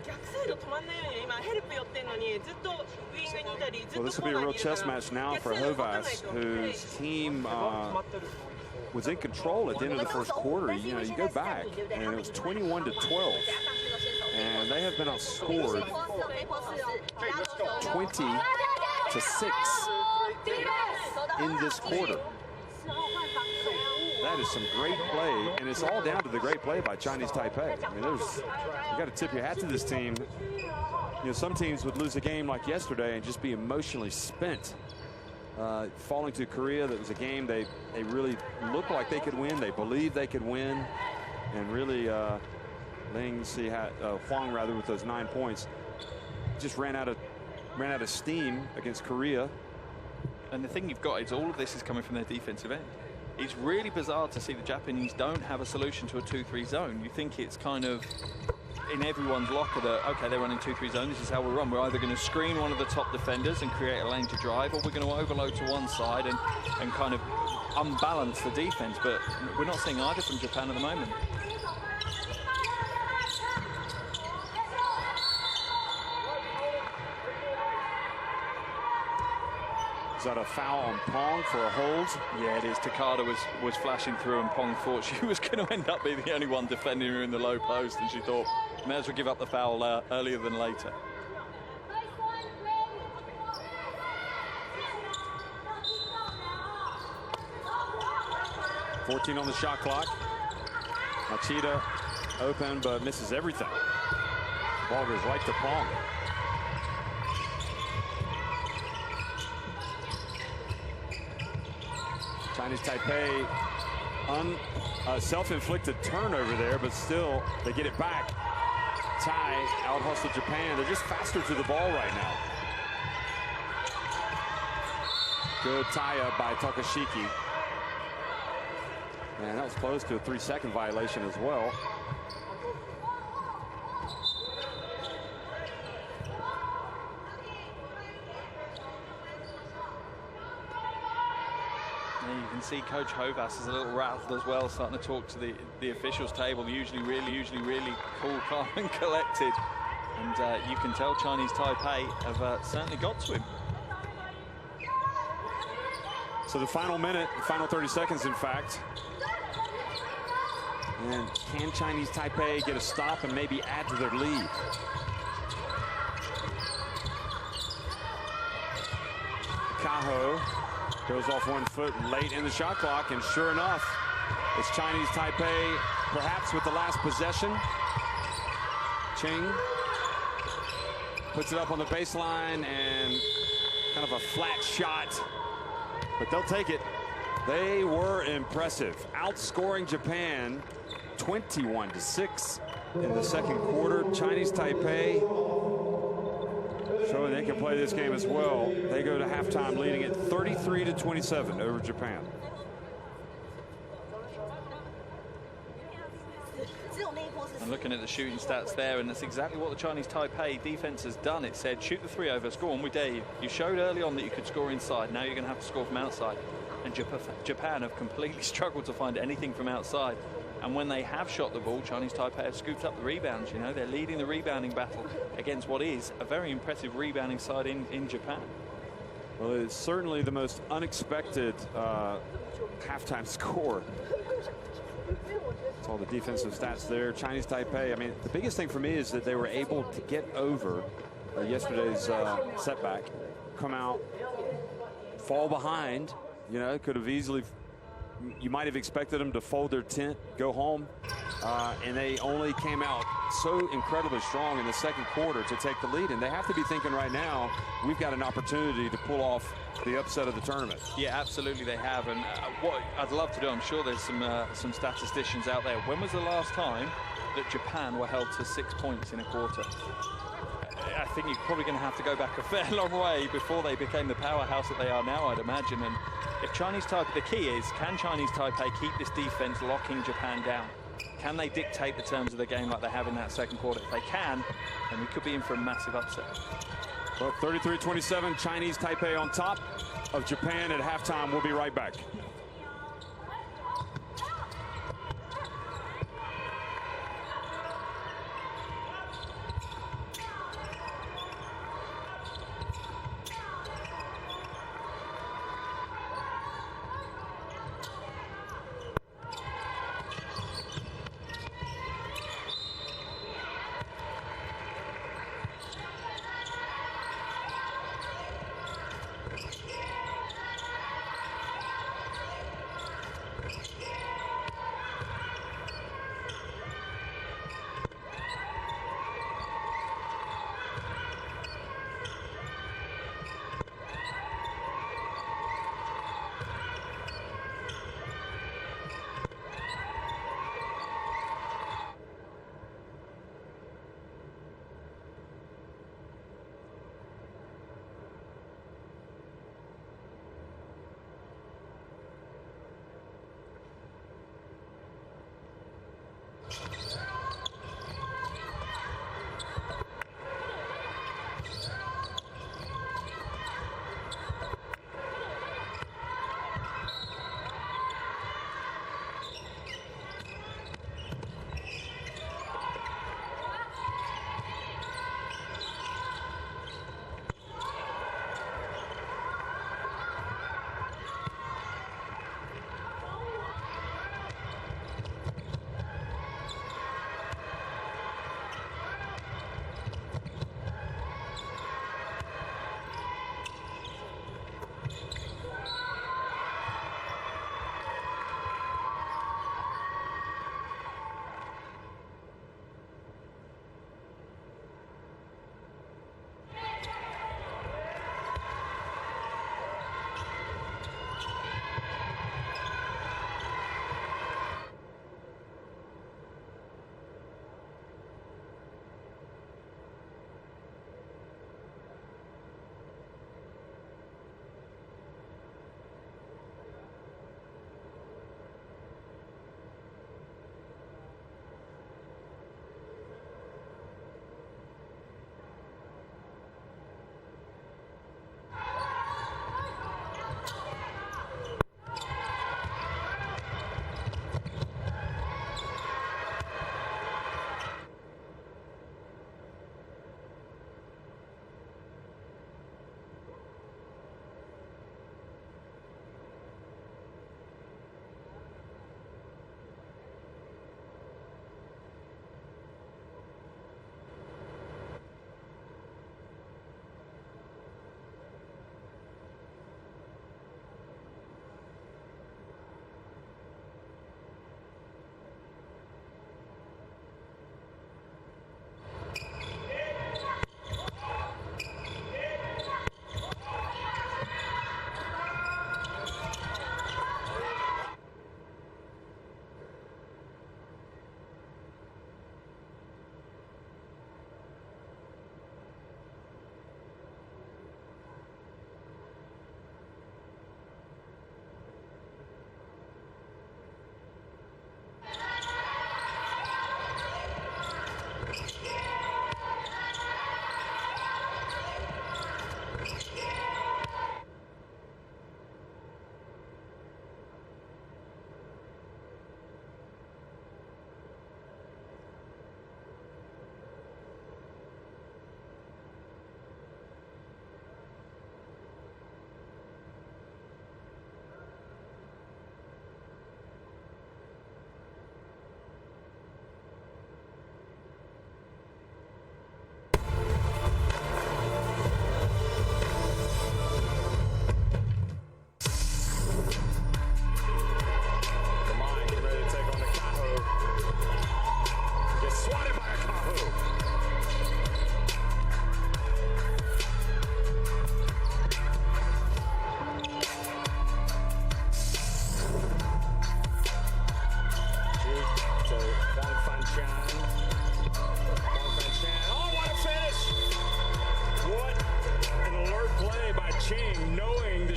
逆サイド止まんないように今ヘルプ寄ってんのにずっとウィングにいたりずっ Well, と this コ will ー be a ナー real にいるから chess match now for 逆サイド動かない Hovas, と whose team was in control at the end of the first quarter. You know, you go back, and it was 21 to 12, and they have been outscored 20 to 6 in this quarter. That is some great play, and it's all down to the great play by Chinese Taipei. I mean, you got to tip your hat to this team. You know, some teams would lose a game like yesterday and just be emotionally spent. Falling to Korea, that was a game they really looked like they could win. They believed they could win, and really Huang rather with those 9 points just ran out of steam against Korea. And the thing you've got is all of this is coming from their defensive end. It's really bizarre to see the Japanese don't have a solution to a 2-3 zone. You think it's kind of in everyone's locker that, okay, they're running 2-3 zone, this is how we run. We're either going to screen one of the top defenders and create a lane to drive, or we're going to overload to one side and kind of unbalance the defense. But we're not seeing either from Japan at the moment. Is that a foul on Pong for a hold? Yeah, it is. Takada was flashing through, and Pong thought she was going to end up being the only one defending her in the low post, and she thought, may as well give up the foul earlier than later. .14 on the shot clock. Machida open, but misses everything. Ball goes right to Pong. Chinese Taipei, self-inflicted turnover there, but still they get it back. Tai out-hustle Japan. They're just faster to the ball right now. Good tie-up by Takashiki. And that was close to a 3-second violation as well. You can see Coach Hovas is a little rattled as well, starting to talk to the officials table. Usually really cool, calm and collected. And you can tell Chinese Taipei have certainly got to him. So the final minute, final 30 seconds, in fact. And can Chinese Taipei get a stop and maybe add to their lead? Kaho goes off 1 foot late in the shot clock, and sure enough, it's Chinese Taipei, perhaps with the last possession. Ching puts it up on the baseline, and kind of a flat shot, but they'll take it. They were impressive, outscoring Japan 21 to 6 in the second quarter. Chinese Taipei showing they can play this game as well. They go to halftime leading at 33 to 27 over Japan. I'm looking at the shooting stats there, and that's exactly what the Chinese Taipei defense has done. It said, shoot the 3 over, score, and we dare you. You showed early on that you could score inside. Now you're going to have to score from outside. And Japan have completely struggled to find anything from outside. And when they have shot the ball, Chinese Taipei have scooped up the rebounds. You know, they're leading the rebounding battle against what is a very impressive rebounding side in Japan. Well, it's certainly the most unexpected halftime score. That's all the defensive stats there. Chinese Taipei, I mean, the biggest thing for me is that they were able to get over yesterday's setback, come out, fall behind. You know, could have easily, you might have expected them to fold their tent, go home, and they only came out so incredibly strong in the second quarter to take the lead. And they have to be thinking right now, we've got an opportunity to pull off the upset of the tournament. Yeah, absolutely they have. And what I'd love to do, I'm sure there's some statisticians out there. When was the last time that Japan were held to 6 points in a quarter? I think you're probably going to have to go back a fair long way before they became the powerhouse that they are now, I'd imagine. And if Chinese Taipei, the key is, can Chinese Taipei keep this defense locking Japan down? Can they dictate the terms of the game like they have in that second quarter? If they can, then we could be in for a massive upset. Well, 33-27, Chinese Taipei on top of Japan at halftime. We'll be right back.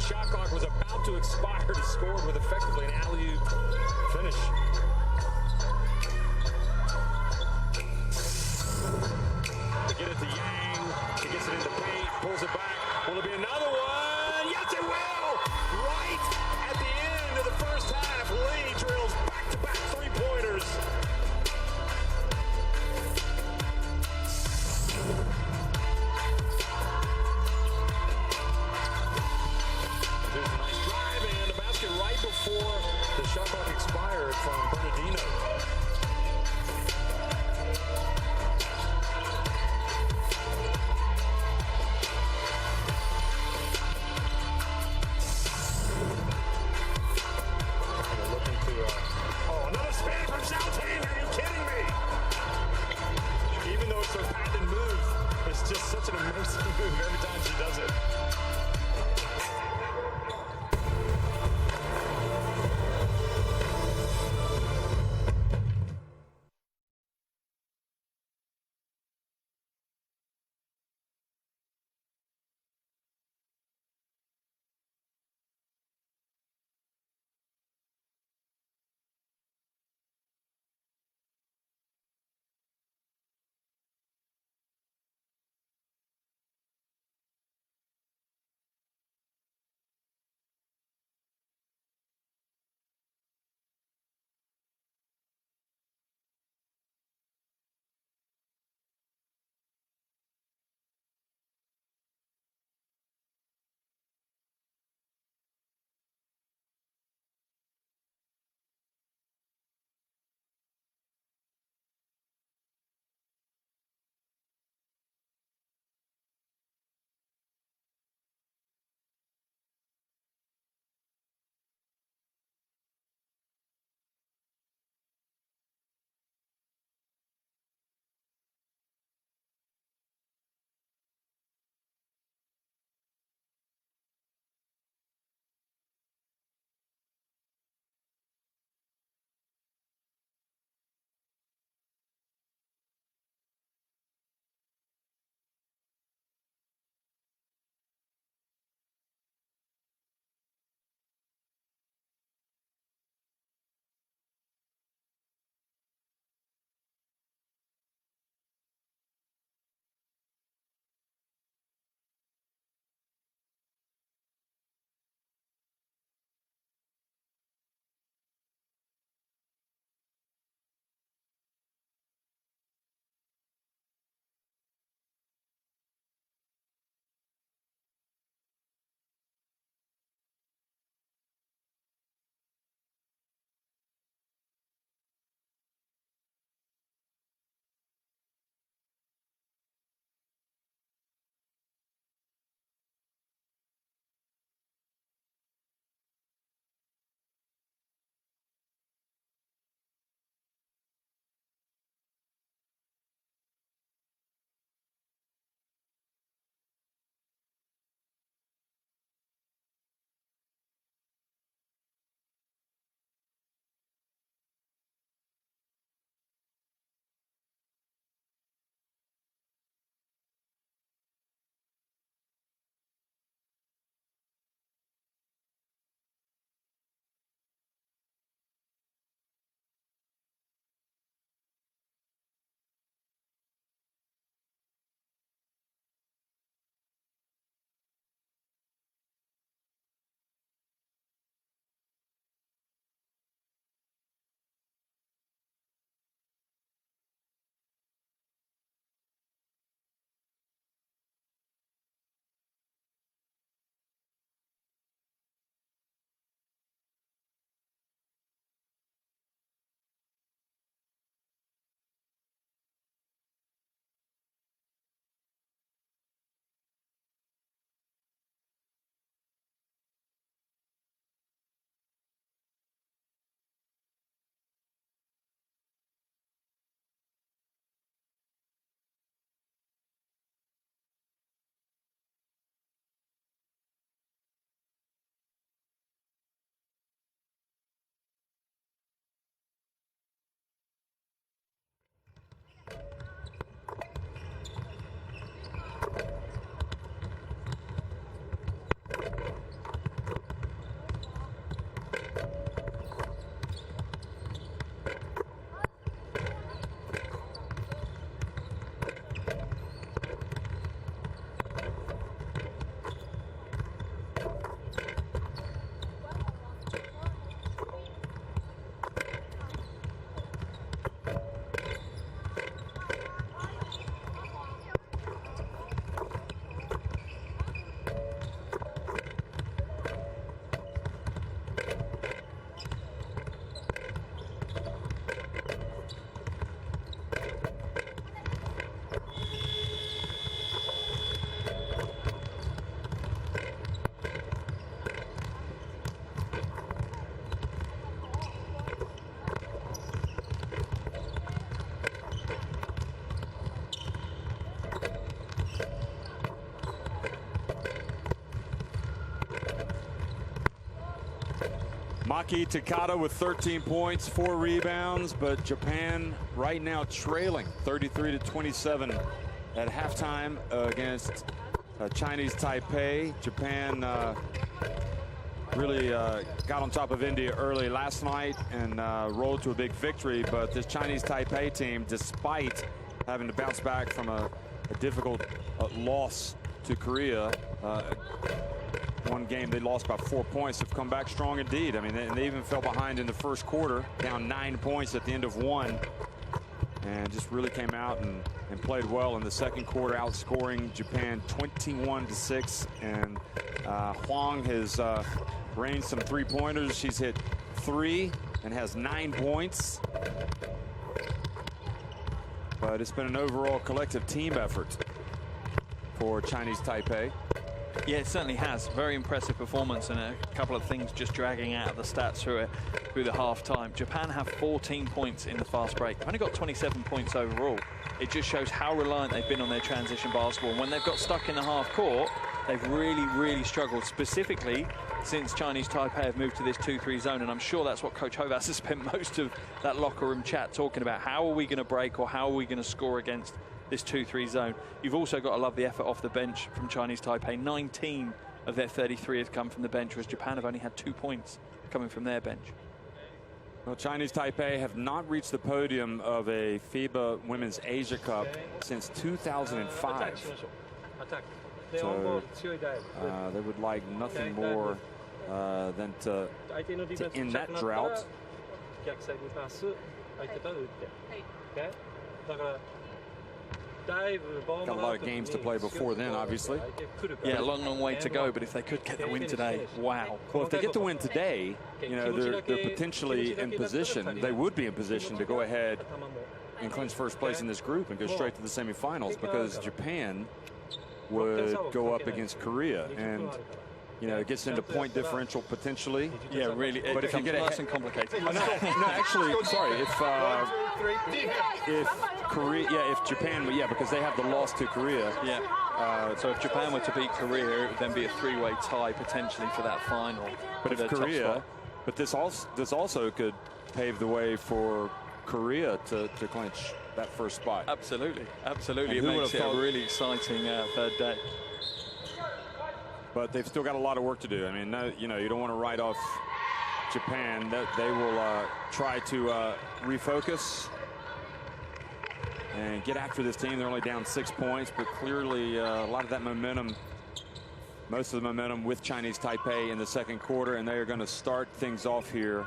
shot clock was about to expire, he scored with effectively an alley-oop finish. They get it to Yang. He gets it into paint, pulls it back. Will it be another one? Yes, it will! Right at the end of the first half, Lee drills back-to-back three-pointers. There's a nice drive and a basket right before the shot clock expired from Bernardino. Maki Takada with 13 points, 4 rebounds, but Japan right now trailing 33-27 at halftime against Chinese Taipei. Japan really got on top of India early last night and rolled to a big victory, but this Chinese Taipei team, despite having to bounce back from a difficult loss to Korea, one game they lost by 4 points, have come back strong indeed. I mean, they even fell behind in the first quarter, down 9 points at the end of one, and just really came out and played well in the second quarter, outscoring Japan 21-6. And Huang has rained some three-pointers. She's hit 3 and has 9 points. But it's been an overall collective team effort for Chinese Taipei. Yeah, it certainly has. Very impressive performance, and a couple of things just dragging out of the stats through the half-time. Japan have 14 points in the fast break. They've only got 27 points overall. It just shows how reliant they've been on their transition basketball. And when they've got stuck in the half court, they've really struggled, specifically since Chinese Taipei have moved to this 2-3 zone. And I'm sure that's what Coach Hovas has spent most of that locker room chat talking about. How are we going to break, or how are we going to score against this 2-3 zone? You've also got to love the effort off the bench from Chinese Taipei. 19 of their 33 have come from the bench, whereas Japan have only had 2 points coming from their bench. Well, Chinese Taipei have not reached the podium of a FIBA Women's Asia Cup since 2005. So they would like nothing more than to end that drought. Got a lot of games to play before then, obviously. Yeah, long way to go, but if they could get the win today, wow. Well, if they get the win today, you know, they're potentially in position. They would be in position to go ahead and clinch first place in this group and go straight to the semifinals, because Japan would go up against Korea, and you know, it gets into point differential potentially. Yeah, really. But if you get nice and complicated. No, actually, sorry. If Korea, if Japan, because they have the loss to Korea. Yeah. So if Japan were to beat Korea, it would then be a 3-way tie potentially for that final. But if Korea, but this also could pave the way for Korea to clinch that first spot. Absolutely. It makes it a really exciting third day. But they've still got a lot of work to do. I mean, you know, you don't want to write off Japan. They will try to refocus and get after this team. They're only down 6 points, but clearly a lot of that momentum, most of the momentum with Chinese Taipei in the second quarter, and they are going to start things off here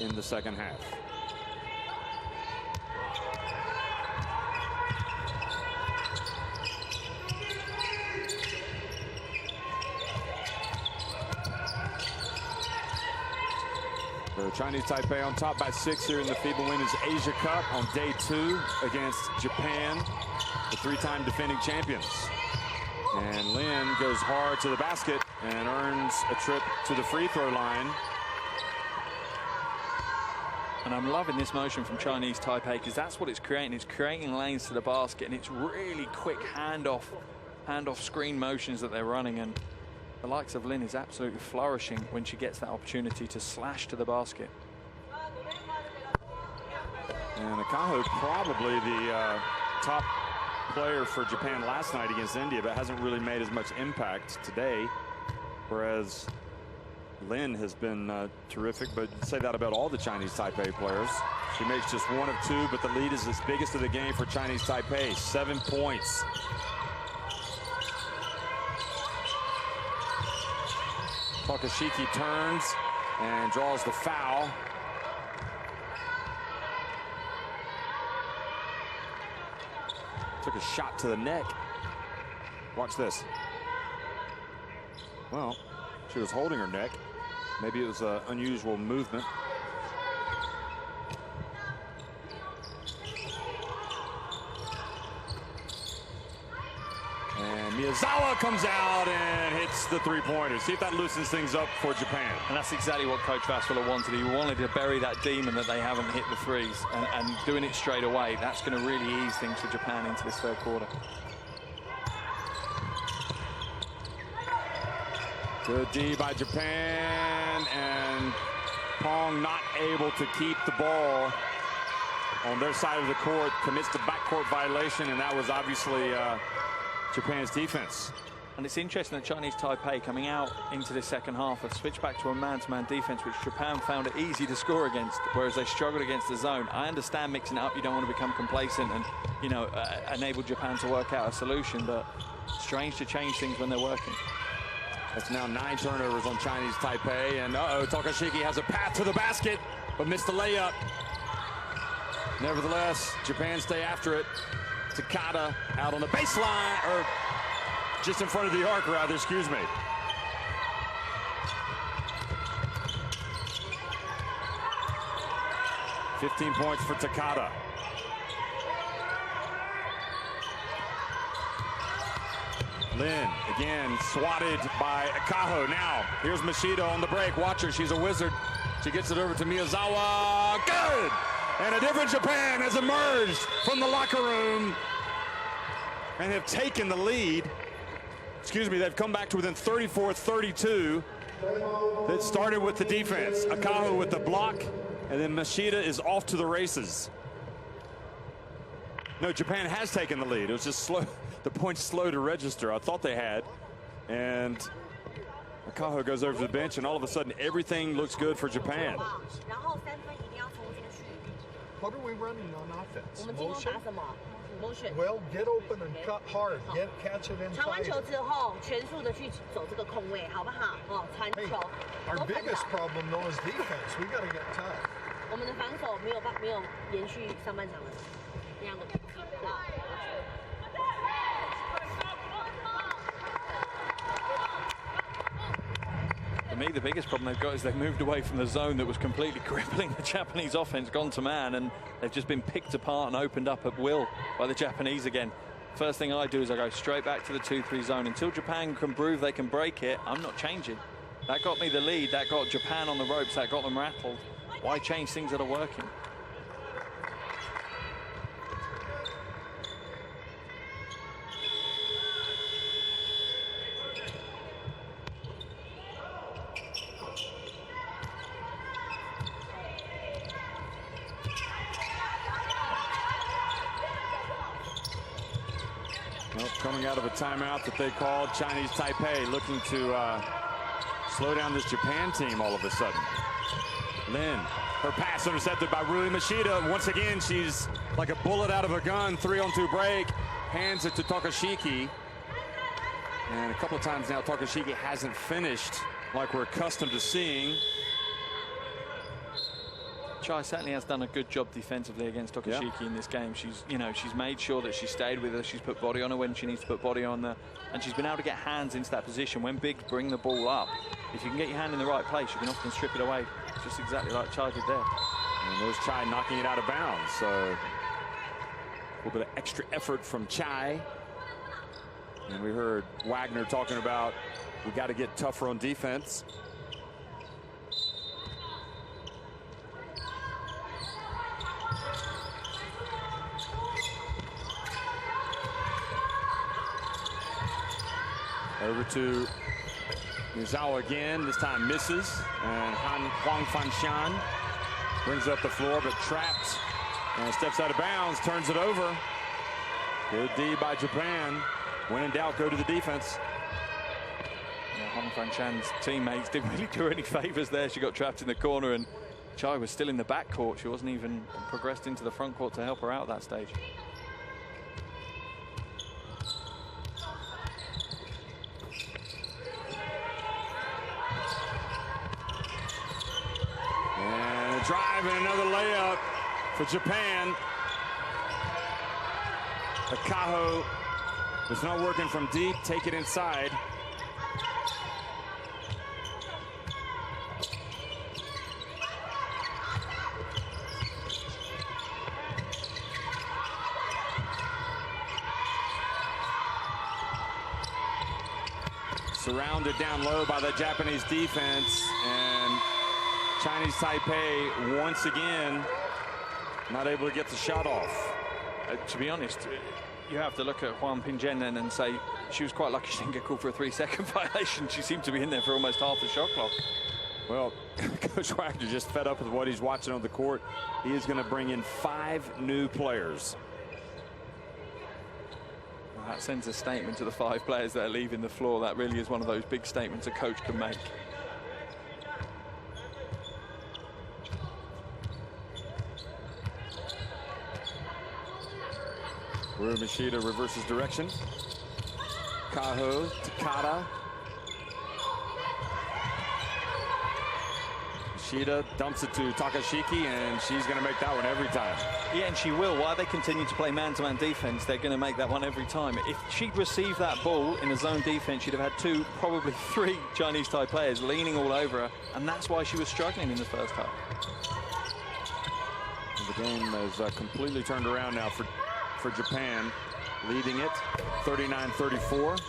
in the second half. So Chinese Taipei on top by 6 here in the FIBA Women's Asia Cup on day 2 against Japan, the 3-time defending champions. And Lin goes hard to the basket and earns a trip to the free throw line. And I'm loving this motion from Chinese Taipei, because that's what it's creating. It's creating lanes to the basket, and it's really quick handoff screen motions that they're running. And the likes of Lin is absolutely flourishing when she gets that opportunity to slash to the basket. And Akaho, probably the top player for Japan last night against India, but hasn't really made as much impact today, whereas Lin has been terrific. But say that about all the Chinese Taipei players. She makes just 1 of 2, but the lead is the biggest of the game for Chinese Taipei, 7 points. Takashiki turns and draws the foul. Took a shot to the neck. Watch this. Well, she was holding her neck. Maybe it was an unusual movement. And Miyazawa comes out and hits the 3-pointer. See if that loosens things up for Japan. And that's exactly what Coach Vassala wanted. He wanted to bury that demon that they haven't hit the threes, and doing it straight away. That's going to really ease things for Japan into this third quarter. Good D by Japan, and Pong not able to keep the ball on their side of the court, commits the backcourt violation, and that was obviously Japan's defense. And it's interesting that Chinese Taipei coming out into the second half have switched back to a man-to-man defense, which Japan found it easy to score against, whereas they struggled against the zone. I understand mixing it up. You don't want to become complacent and, you know, enable Japan to work out a solution, but strange to change things when they're working. That's now 9 turnovers on Chinese Taipei, and Takashiki has a path to the basket, but missed the layup. Nevertheless, Japan stay after it. Takada out on the baseline, or just in front of the arc, rather, excuse me. $15 points for Takada. Lin again swatted by Akaho. Now here's Machida on the break. Watch her, she's a wizard. She gets it over to Miyazawa. Good! And a different Japan has emerged from the locker room and have taken the lead. Excuse me, they've come back to within 34-32. It started with the defense. Akaho with the block, and then Machida is off to the races. No, Japan has taken the lead. It was just slow. The point's slow to register. I thought they had. And Akaho goes over to the bench, and all of a sudden, everything looks good for Japan. What are we running on offense? Motion. Well, get open and cut hard. Catch it inside. 传完球之后，全速的去走这个空位，好不好？哦，传 Hey, 球。 our biggest problem though is defense. We got to get tough. 我们的防守没有延续上半场的那样的。 For me, the biggest problem they've got is they've moved away from the zone that was completely crippling the Japanese offense, gone to man, and they've just been picked apart and opened up at will by the Japanese again. First thing I do is I go straight back to the 2-3 zone. Until Japan can prove they can break it, I'm not changing. That got me the lead. That got Japan on the ropes. That got them rattled. Why change things that are working? Well, coming out of a timeout that they called, Chinese Taipei looking to slow down this Japan team all of a sudden. Lin, her pass intercepted by Rui Machida. Once again, she's like a bullet out of a gun. 3-on-2 break, hands it to Takashiki. And a couple of times now, Takashiki hasn't finished like we're accustomed to seeing. Chai certainly has done a good job defensively against Takashiki in this game. She's made sure that she stayed with her. She's put body on her when she needs to put body on her, and she's been able to get hands into that position. When bigs bring the ball up, if you can get your hand in the right place, you can often strip it away, just exactly like Chai did there. And there's Chai knocking it out of bounds. So a little bit of extra effort from Chai. And we heard Wagner talking about we got to get tougher on defense. Over to Miyazawa again. This time misses. And Huang Fanshan brings up the floor, but trapped. And steps out of bounds, turns it over. Good D by Japan. When in doubt, go to the defense. Yeah, Huang Fanshan's teammates didn't really do her any favors there. She got trapped in the corner, and Chai was still in the backcourt. She wasn't even progressed into the front court to help her out at that stage. Drive and another layup for Japan. Akaho is not working from deep. Take it inside. Surrounded down low by the Japanese defense, and Chinese Taipei once again not able to get the shot off. To be honest, you have to look at Huang Pinzhen and say she was quite lucky she didn't get called for a 3-second violation. She seemed to be in there for almost half the shot clock. Well, Coach Wagner just fed up with what he's watching on the court. He is going to bring in 5 new players. Well, that sends a statement to the 5 players that are leaving the floor. That really is one of those big statements a coach can make. Machida reverses direction. Kaho, Takada. Machida dumps it to Takashiki, and she's going to make that one every time. Yeah, and she will. While they continue to play man-to-man defense, they're going to make that one every time. If she'd received that ball in a zone defense, she'd have had 2, probably 3 Chinese Taipei players leaning all over her, and that's why she was struggling in the first half. The game has completely turned around now for Japan, leading it 39-34.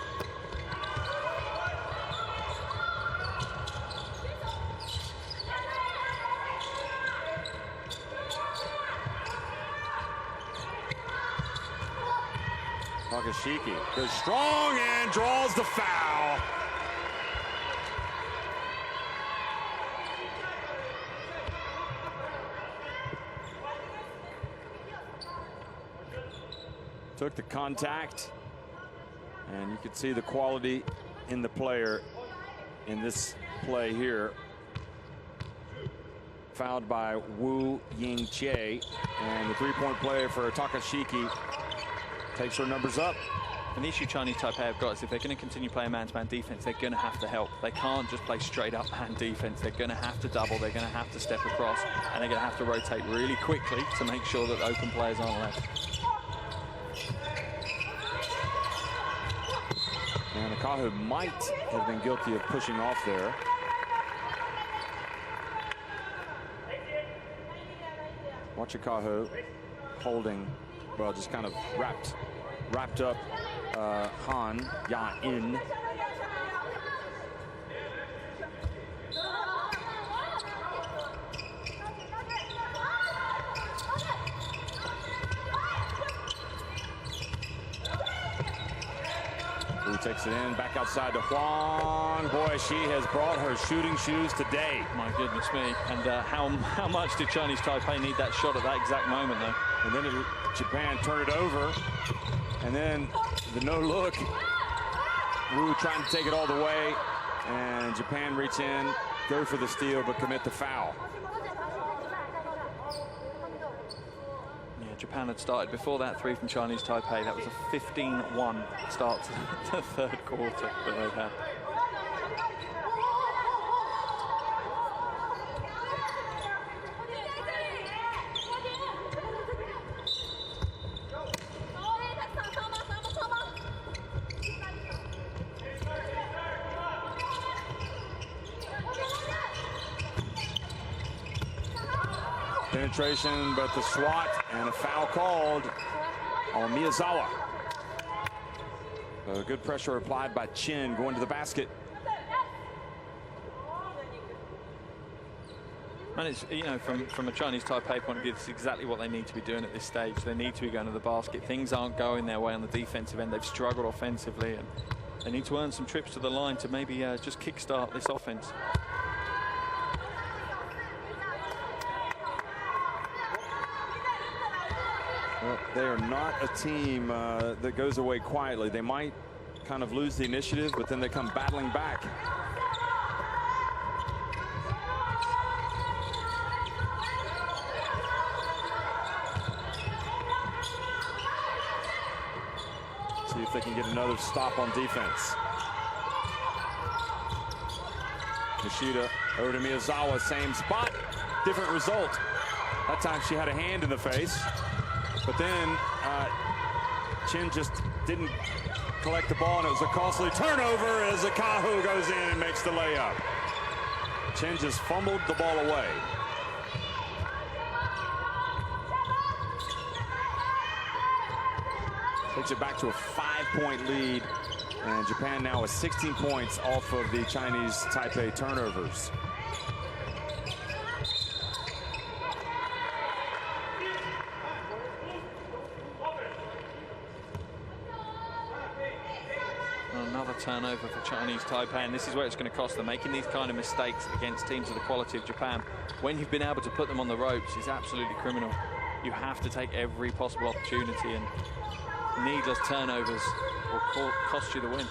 Takashiki goes strong and draws the foul. Took the contact, and you could see the quality in the player in this play here. Fouled by Wu Ying-che, and the 3-point play for Takashiki takes her numbers up. And the issue Chinese Taipei have got is if they're going to continue playing man-to-man defense, they're going to have to help. They can't just play straight-up man defense. They're going to have to double. They're going to have to step across, and they're going to have to rotate really quickly to make sure that open players aren't left. And Akahu might have been guilty of pushing off there. Watch Akahu holding, well, just kind of wrapped up Han Ya-in. Who takes it in, back outside to Huang. Boy, she has brought her shooting shoes today. My goodness me. And how much did Chinese Taipei need that shot at that exact moment, though? And then Japan turned it over. And then the no-look. Wu trying to take it all the way. And Japan reach in, go for the steal, but commit the foul. Japan had started before that 3 from Chinese Taipei. That was a 15-1 start to the 3rd quarter that they've had. Penetration, but the swat and a foul called on Miyazawa. Good pressure applied by Chin going to the basket. And it's, you know, from a Chinese Taipei point of view, it's exactly what they need to be doing at this stage. They need to be going to the basket. Things aren't going their way on the defensive end. They've struggled offensively, and they need to earn some trips to the line to maybe just kickstart this offense. Well, they are not a team that goes away quietly. They might kind of lose the initiative, but then they come battling back. See if they can get another stop on defense. Nishida over to Miyazawa, same spot, different result. That time she had a hand in the face. But then Chin just didn't collect the ball, and it was a costly turnover as Akahu goes in and makes the layup. Chin just fumbled the ball away. Takes it back to a 5-point lead, and Japan now with 16 points off of the Chinese Taipei turnovers. turnover for Chinese Taipei, and this is where it's going to cost them. Making these kind of mistakes against teams of the quality of Japan, when you've been able to put them on the ropes, is absolutely criminal. You have to take every possible opportunity, and needless turnovers will cost you the win.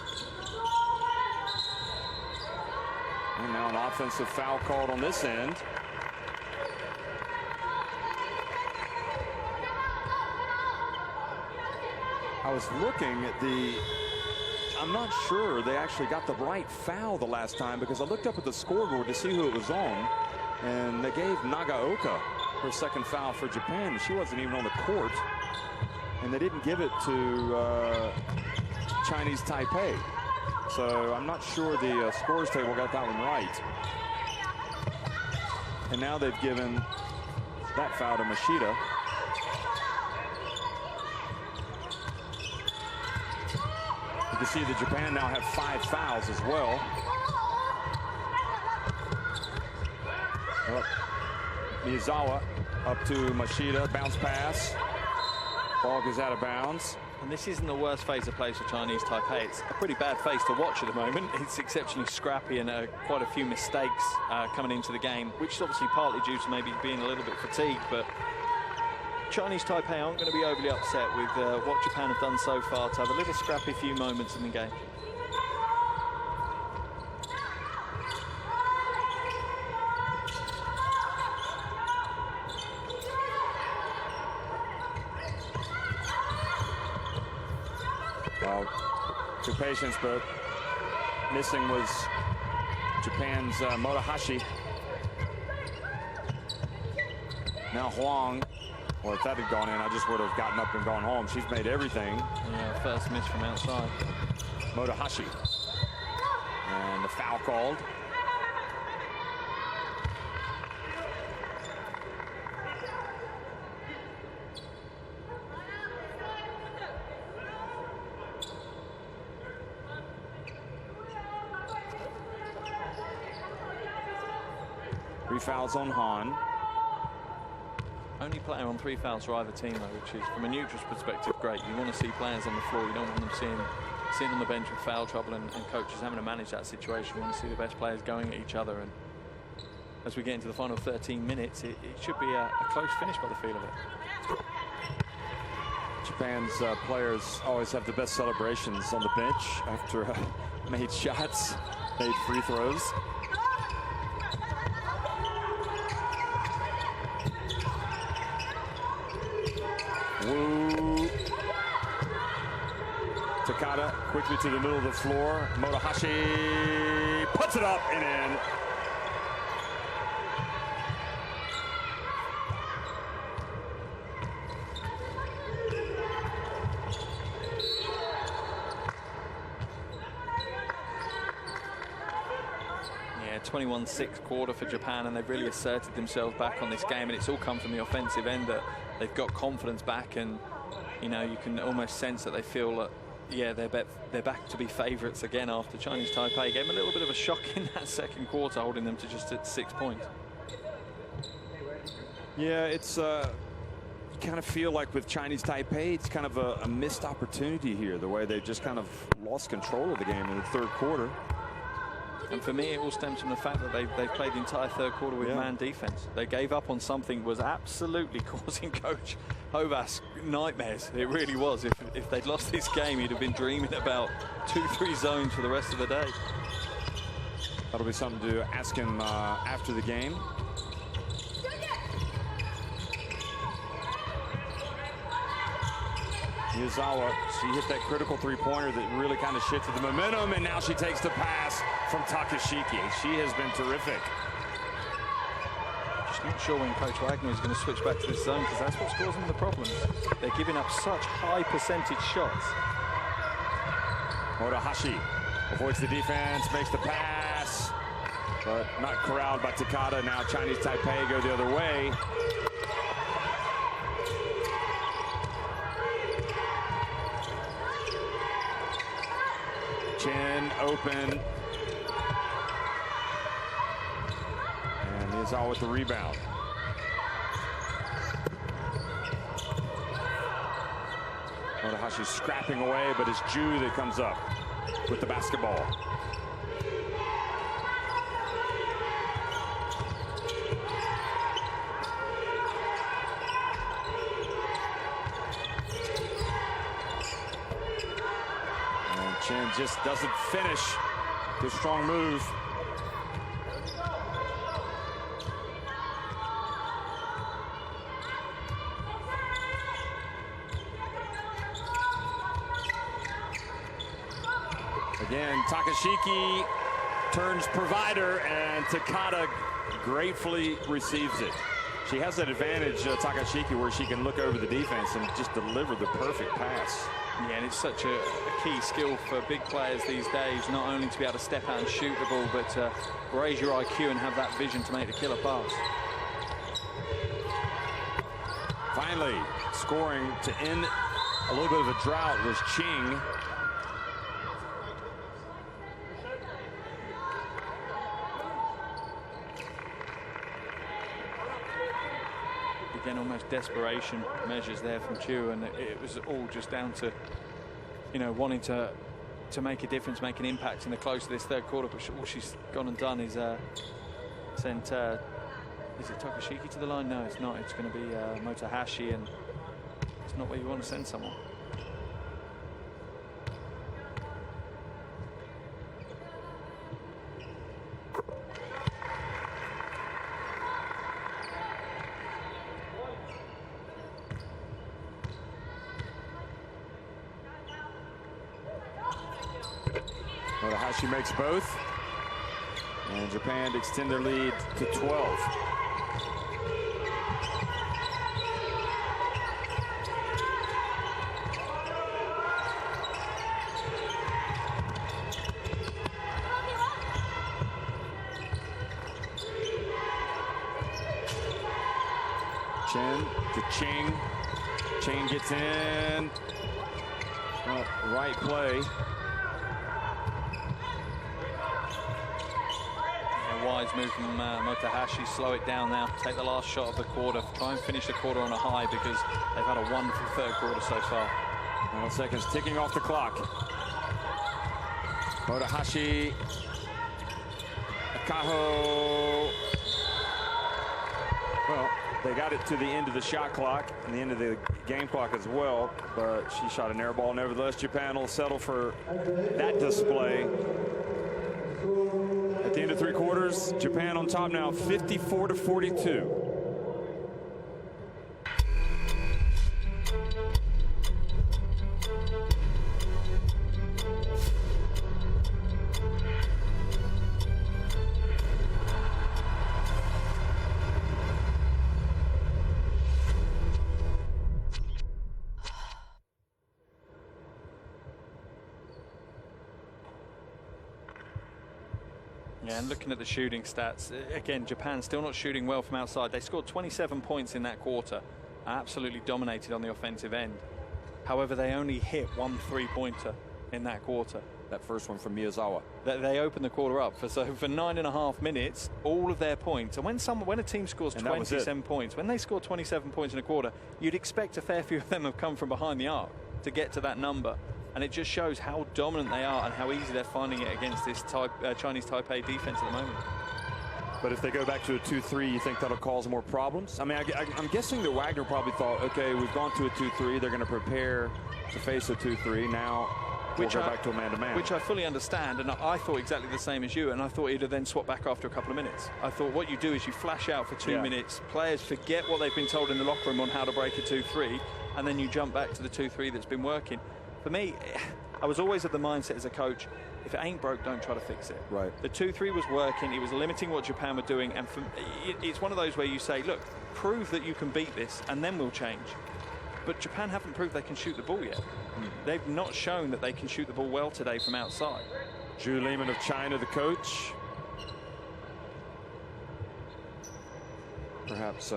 And now an offensive foul called on this end. I was looking at I'm not sure they actually got the right foul the last time, because I looked up at the scoreboard to see who it was on, and they gave Nagaoka her second foul for Japan. She wasn't even on the court, and they didn't give it to Chinese Taipei. So I'm not sure the scores table got that one right. And now they've given that foul to Machida. You can see that Japan now have 5 fouls as well. Miyazawa up to Machida, bounce pass. Ball goes out of bounds. And this isn't the worst phase of play for Chinese Taipei. It's a pretty bad phase to watch at the moment. It's exceptionally scrappy, and quite a few mistakes coming into the game, which is obviously partly due to maybe being a little bit fatigued. But Chinese Taipei aren't going to be overly upset with what Japan have done so far to have a little scrappy few moments in the game. Well, good patience, but missing was Japan's Motohashi. Now Huang. Well, if that had gone in, I just would have gotten up and gone home. She's made everything. Yeah, first miss from outside. Motohashi. And the foul called. Three fouls on Han. Only player on 3 fouls for either team, though, which is, from a neutral's perspective, great. You want to see players on the floor. You don't want them sitting on the bench with foul trouble and coaches having to manage that situation. You want to see the best players going at each other. And as we get into the final 13 minutes, it should be a close finish by the feel of it. Japan's players always have the best celebrations on the bench after made shots, made free throws. Woo. Takada quickly to the middle of the floor. Motohashi puts it up and in. Yeah, 21-6 quarter for Japan, and they've really asserted themselves back on this game, and it's all come from the offensive end that they've got confidence back, and you know, you can almost sense that they feel that, yeah, they're back to be favourites again after Chinese Taipei gave them a little bit of a shock in that second quarter, holding them to just at 6 points. Yeah, it's you kind of feel like with Chinese Taipei, it's kind of a missed opportunity here, the way they've just kind of lost control of the game in the third quarter. And for me, it all stems from the fact that they've played the entire third quarter with man defense. They gave up on something that was absolutely causing Coach Hovas nightmares. It really was. If they'd lost this game, he'd have been dreaming about 2-3 zones for the rest of the day. That'll be something to ask him after the game. Miyazawa, she hit that critical three-pointer that really kind of shifted the momentum, and now she takes the pass from Takashiki. She has been terrific. Just not sure when Coach Wagner is going to switch back to this zone, because that's what's causing them the problems. They're giving up such high percentage shots. Motohashi avoids the defense, makes the pass, but not corralled by Takada. Now Chinese Taipei go the other way. Chin open. And Miyazawa with the rebound. Motohashi scrapping away, but it's Ju that comes up. with the basketball. And Chen just doesn't finish. Good strong move. Again, Takashiki turns provider, and Takada gratefully receives it. She has that advantage, Takashiki, where she can look over the defense and just deliver the perfect pass. Yeah, and it's such a key skill for big players these days, not only to be able to step out and shoot the ball, but to raise your IQ and have that vision to make the killer pass. Finally, scoring to end a little bit of a drought was Ching. Again, almost desperation measures there from Chu, and it was all just down to, you know, wanting to make a difference, make an impact in the close of this third quarter. But all she's gone and done is sent, is it Takashiki to the line? No, it's not. It's going to be Motohashi, and it's not where you want to send someone. Motohashi makes both, and Japan extend their lead to 12. Chen to Ching. Ching gets in. Right play. Wise move from Motohashi. Slow it down now. Take the last shot of the quarter. Try and finish the quarter on a high, because they've had a wonderful third quarter so far. 12 seconds ticking off the clock. Motohashi. Akaho. Well, they got it to the end of the shot clock and the end of the game clock as well, but she shot an air ball. Nevertheless, Japan will settle for that display. At the end of three quarters, Japan on top now, 54-42. Yeah, and looking at the shooting stats, again, Japan still not shooting well from outside. They scored 27 points in that quarter, absolutely dominated on the offensive end. However, they only hit 1 3-pointer in that quarter. That first one from Miyazawa. They opened the quarter up for 9.5 minutes, all of their points. And when a team scores 27 points, when they score 27 points in a quarter, you'd expect a fair few of them have come from behind the arc to get to that number. And it just shows how dominant they are and how easy they're finding it against this Chinese Taipei defense at the moment. But if they go back to a 2-3, you think that'll cause more problems? I mean, I'm guessing that Wagner probably thought, okay, we've gone to a 2-3. They're going to prepare to face a 2-3. Now we'll go back to a man-to-man. Which I fully understand, and I thought exactly the same as you, and I thought he'd have then swapped back after a couple of minutes. I thought what you do is you flash out for 2 minutes, players forget what they've been told in the locker room on how to break a 2-3, and then you jump back to the 2-3 that's been working. For me, I was always of the mindset as a coach, if it ain't broke, don't try to fix it. Right. The 2-3 was working. It was limiting what Japan were doing. And it's one of those where you say, look, prove that you can beat this, and then we'll change. But Japan haven't proved they can shoot the ball yet. They've not shown that they can shoot the ball well today from outside. Zhu Lehman of China, the coach. Perhaps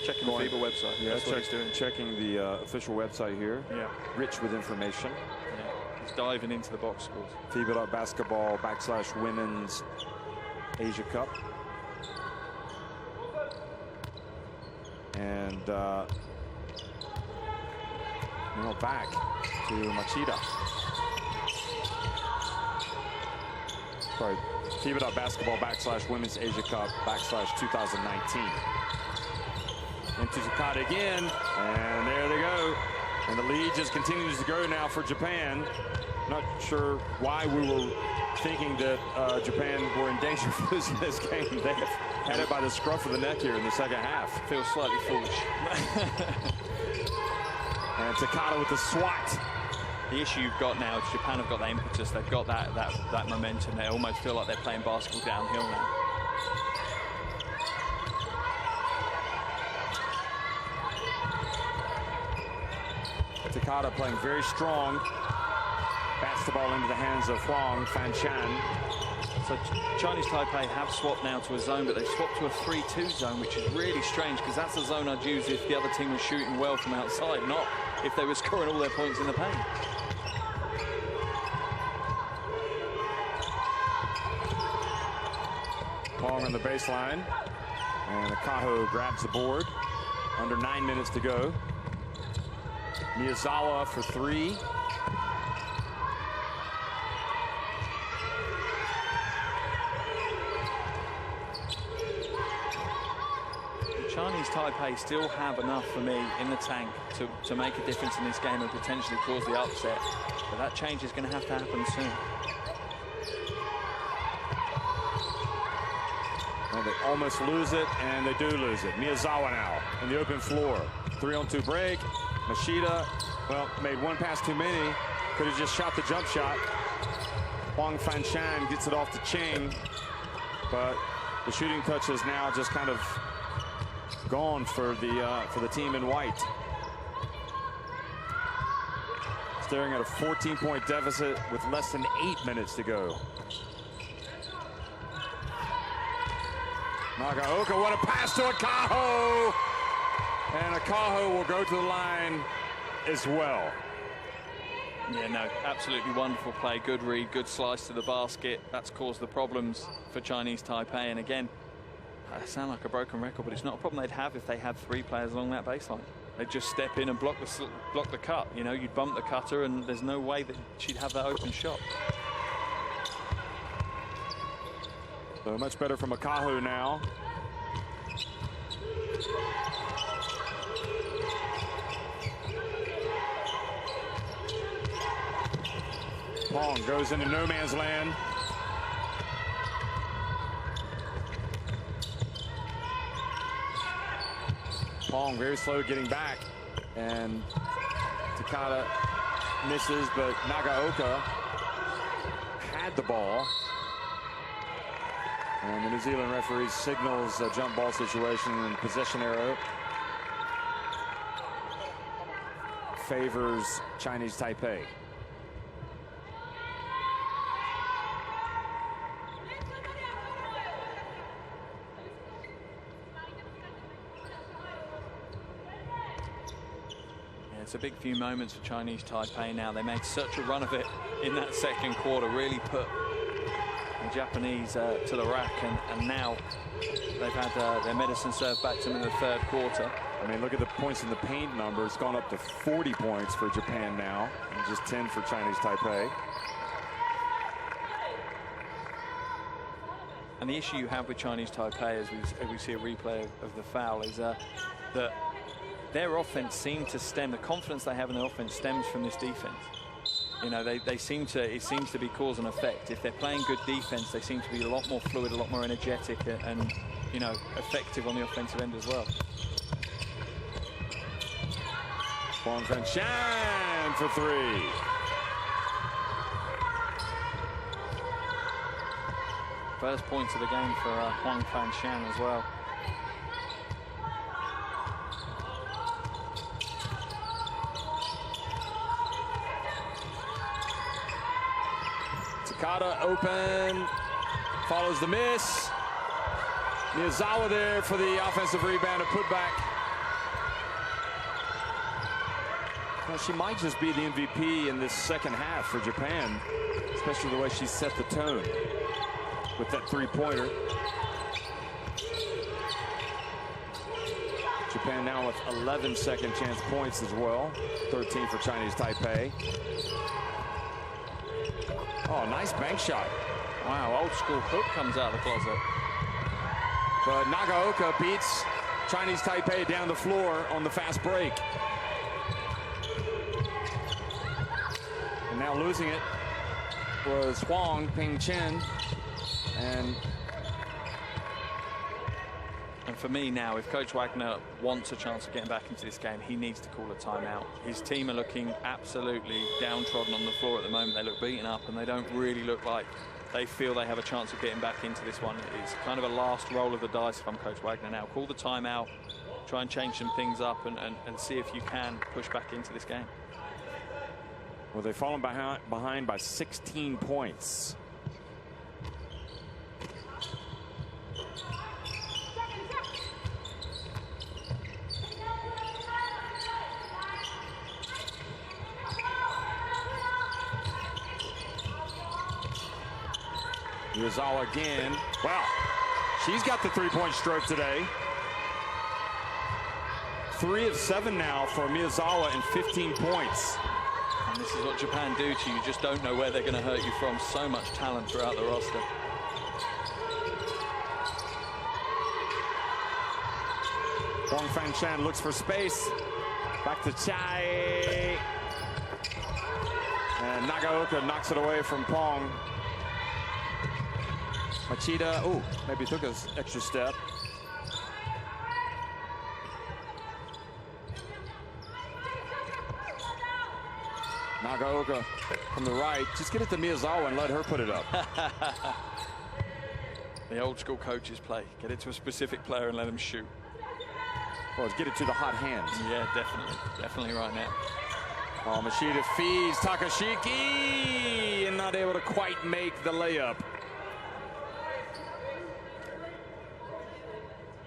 checking the Fiba website. Yeah, that's what he's doing. Checking the official website here. Yeah. Rich with information. Yeah. He's diving into the box scores. FIBA.basketball/women's Asia Cup. And back to Machida. Sorry, Fiba.basketball/Women's Asia Cup /2019. Into Takada again, and there they go. And the lead just continues to grow now for Japan. Not sure why we were thinking that Japan were in danger of losing this game. They have had it by the scruff of the neck here in the second half. Feels slightly foolish. And Takada with the swat. The issue you've got now is Japan have got that impetus. They've got that momentum. They almost feel like they're playing basketball downhill now. Takada playing very strong. Bats the ball into the hands of Huang Fanchan. So Chinese Taipei have swapped now to a zone, but they swapped to a 3-2 zone, which is really strange because that's the zone I'd use if the other team was shooting well from outside, not if they were scoring all their points in the paint. Huang on the baseline, and Akaho grabs the board. Under 9 minutes to go. Miyazawa for three. Chinese Taipei still have enough for me in the tank to make a difference in this game and potentially cause the upset. But that change is going to have to happen soon. Well, they almost lose it, and they do lose it. Miyazawa now in the open floor. 3-on-2 break. Machida, well, made one pass too many. Could have just shot the jump shot. Huang Fanchan gets it off to Ching, but the shooting touch is now just kind of gone for the team in white. Staring at a 14-point deficit with less than 8 minutes to go. Nagaoka, what a pass to Akaho! And Akaho will go to the line as well. Yeah, no, absolutely wonderful play. Good read, good slice to the basket. That's caused the problems for Chinese Taipei. And again, I sound like a broken record, but it's not a problem they'd have if they had three players along that baseline. They'd just step in and block the cut. You know, you'd bump the cutter, and there's no way that she'd have that open shot. So much better from Akaho now. Huang goes into no man's land. Huang very slow getting back, and Takada misses, but Nagaoka had the ball. And the New Zealand referee signals a jump ball situation, and possession arrow favors Chinese Taipei. It's a big few moments for Chinese Taipei now. They made such a run of it in that second quarter, really put the Japanese to the rack, and now they've had their medicine served back to them in the third quarter. I mean, look at the points in the paint number. It's gone up to 40 points for Japan now, and just 10 for Chinese Taipei. And the issue you have with Chinese Taipei, as we see a replay of the foul, is that their offense seemed to stem, the confidence they have in their offense stems from this defense. You know, it seems to be cause and effect. If they're playing good defense, they seem to be a lot more fluid, a lot more energetic, and you know, effective on the offensive end as well. Huang Fanchan for three. First points of the game for Huang Fanchan as well. Takada open, follows the miss. Miyazawa there for the offensive rebound and putback. Well, she might just be the MVP in this second half for Japan, especially the way she set the tone with that three-pointer. Japan now with 11 second chance points as well, 13 for Chinese Taipei. Oh, nice bank shot Wow, old school hook comes out of the closet. But Nagaoka beats Chinese Taipei down the floor on the fast break. And now losing it was Huang Pingchen. And for me now, if Coach Wagner wants a chance of getting back into this game, he needs to call a timeout. His team are looking absolutely downtrodden on the floor at the moment. They look beaten up, and they don't really look like they feel they have a chance of getting back into this one. It's kind of a last roll of the dice if I'm Coach Wagner now. Call the timeout, try and change some things up, and see if you can push back into this game. well, they've fallen behind by 16 points. Miyazawa again. Wow, she's got the three-point stroke today. 3 of 7 now for Miyazawa and 15 points. And this is what Japan do to you. You just don't know where they're going to hurt you from. So much talent throughout the roster. Wang Fanchan looks for space. Back to Chai. And Nagaoka knocks it away from Pong. Machida, oh, maybe took an extra step. Nagaoka from the right. Just get it to Miyazawa and let her put it up. The old school coaches play. Get it to a specific player and let him shoot. Well, get it to the hot hands. Yeah, definitely. Definitely right now. Oh, Machida feeds Takashiki and not able to quite make the layup.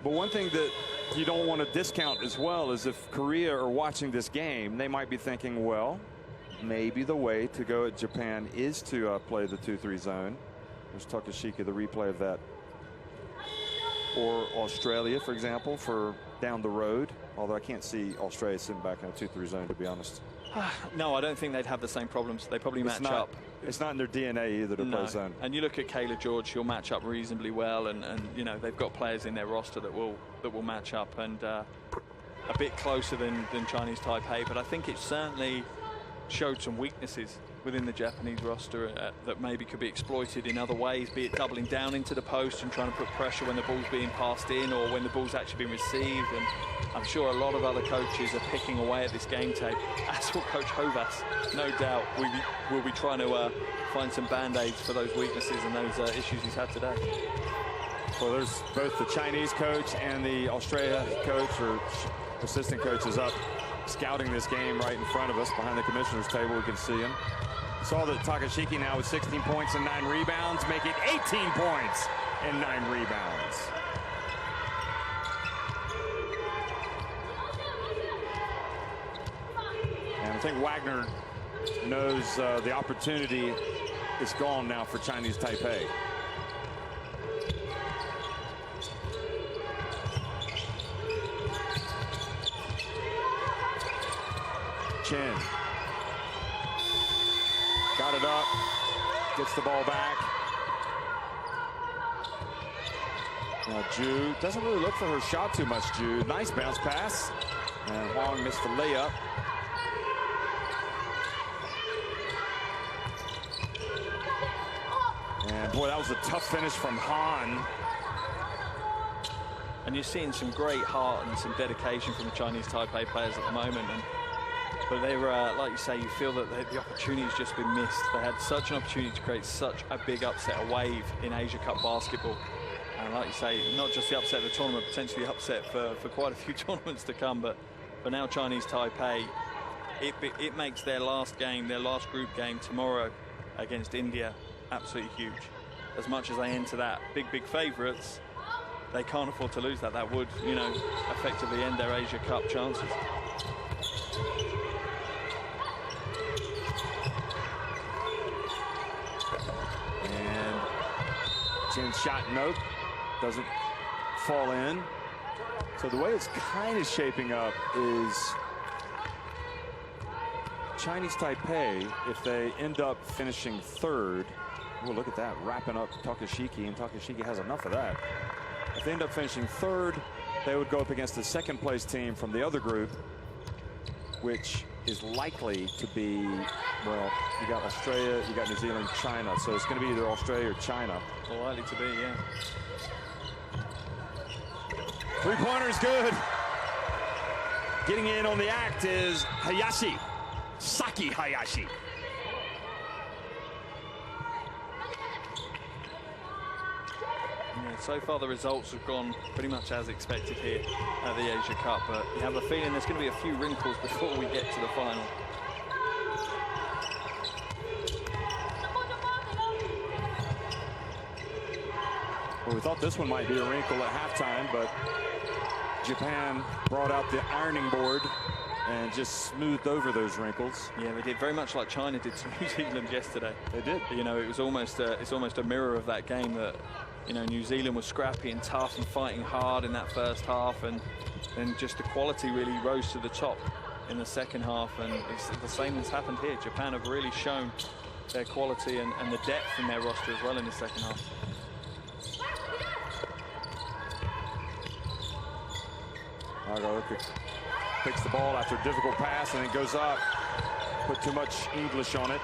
But one thing that you don't want to discount as well is if Korea are watching this game, they might be thinking, well, maybe the way to go at Japan is to play the 2-3 zone. There's Takashiki, the replay of that. Or Australia, for example, for down the road. Although I can't see Australia sitting back in a 2-3 zone, to be honest. No, I don't think they'd have the same problems. They probably match up. It's not in their DNA either to play zone. And you look at Kayla George, she'll match up reasonably well, and you know they've got players in their roster that will match up, and a bit closer than Chinese Taipei. But I think it certainly showed some weaknesses within the Japanese roster that maybe could be exploited in other ways, be it doubling down into the post and trying to put pressure when the ball's being passed in or when the ball's actually being received. And I'm sure a lot of other coaches are picking away at this game tape, as will Coach Hovas. No doubt we'll be trying to find some band-aids for those weaknesses and those issues he's had today. Well, there's both the Chinese coach and the Australia coach or assistant coaches up scouting this game right in front of us behind the commissioner's table. We can see him. Saw that Takashiki now with 16 points and 9 rebounds, make it 18 points and 9 rebounds. And I think Wagner knows the opportunity is gone now for Chinese Taipei. Chen got it up, gets the ball back. Now Ju doesn't really look for her shot too much. Ju, nice bounce pass, and Huang missed the layup. And boy, that was a tough finish from Han. And you're seeing some great heart and some dedication from the Chinese Taipei players at the moment. But they were, like you say, you feel that the opportunity's just been missed. They had such an opportunity to create such a big upset, a wave in Asia Cup basketball. And like you say, not just the upset of the tournament, potentially upset for quite a few tournaments to come. But for now, Chinese Taipei, it makes their last game, their last group game tomorrow against India, absolutely huge. As much as they enter that big favourites, they can't afford to lose that. That would, you know, effectively end their Asia Cup chances. And Chen's shot, nope, doesn't fall in. So the way it's kind of shaping up is Chinese Taipei, if they end up finishing third, Oh, look at that, wrapping up Takashiki, and Takashiki has enough of that. If they end up finishing third, they would go up against the second place team from the other group, which is likely to be, well, you got Australia, you got New Zealand, China. So it's going to be either Australia or China. Well, likely to be, yeah. Three-pointer's good. Getting in on the act is Hayashi, Saki Hayashi. Yeah, so far the results have gone pretty much as expected here at the Asia Cup, but you have a feeling there's going to be a few wrinkles before we get to the final. Well, we thought this one might be a wrinkle at halftime, but Japan brought out the ironing board and just smoothed over those wrinkles. Yeah, they did very much like China did to New Zealand yesterday. They did. You know, it was almost it's almost a mirror of that game that, you know, New Zealand was scrappy and tough and fighting hard in that first half, and then just the quality really rose to the top in the second half, and it's the same has happened here. Japan have really shown their quality and the depth in their roster as well in the second half. Picks the ball after a difficult pass and then goes up. Put too much English on it.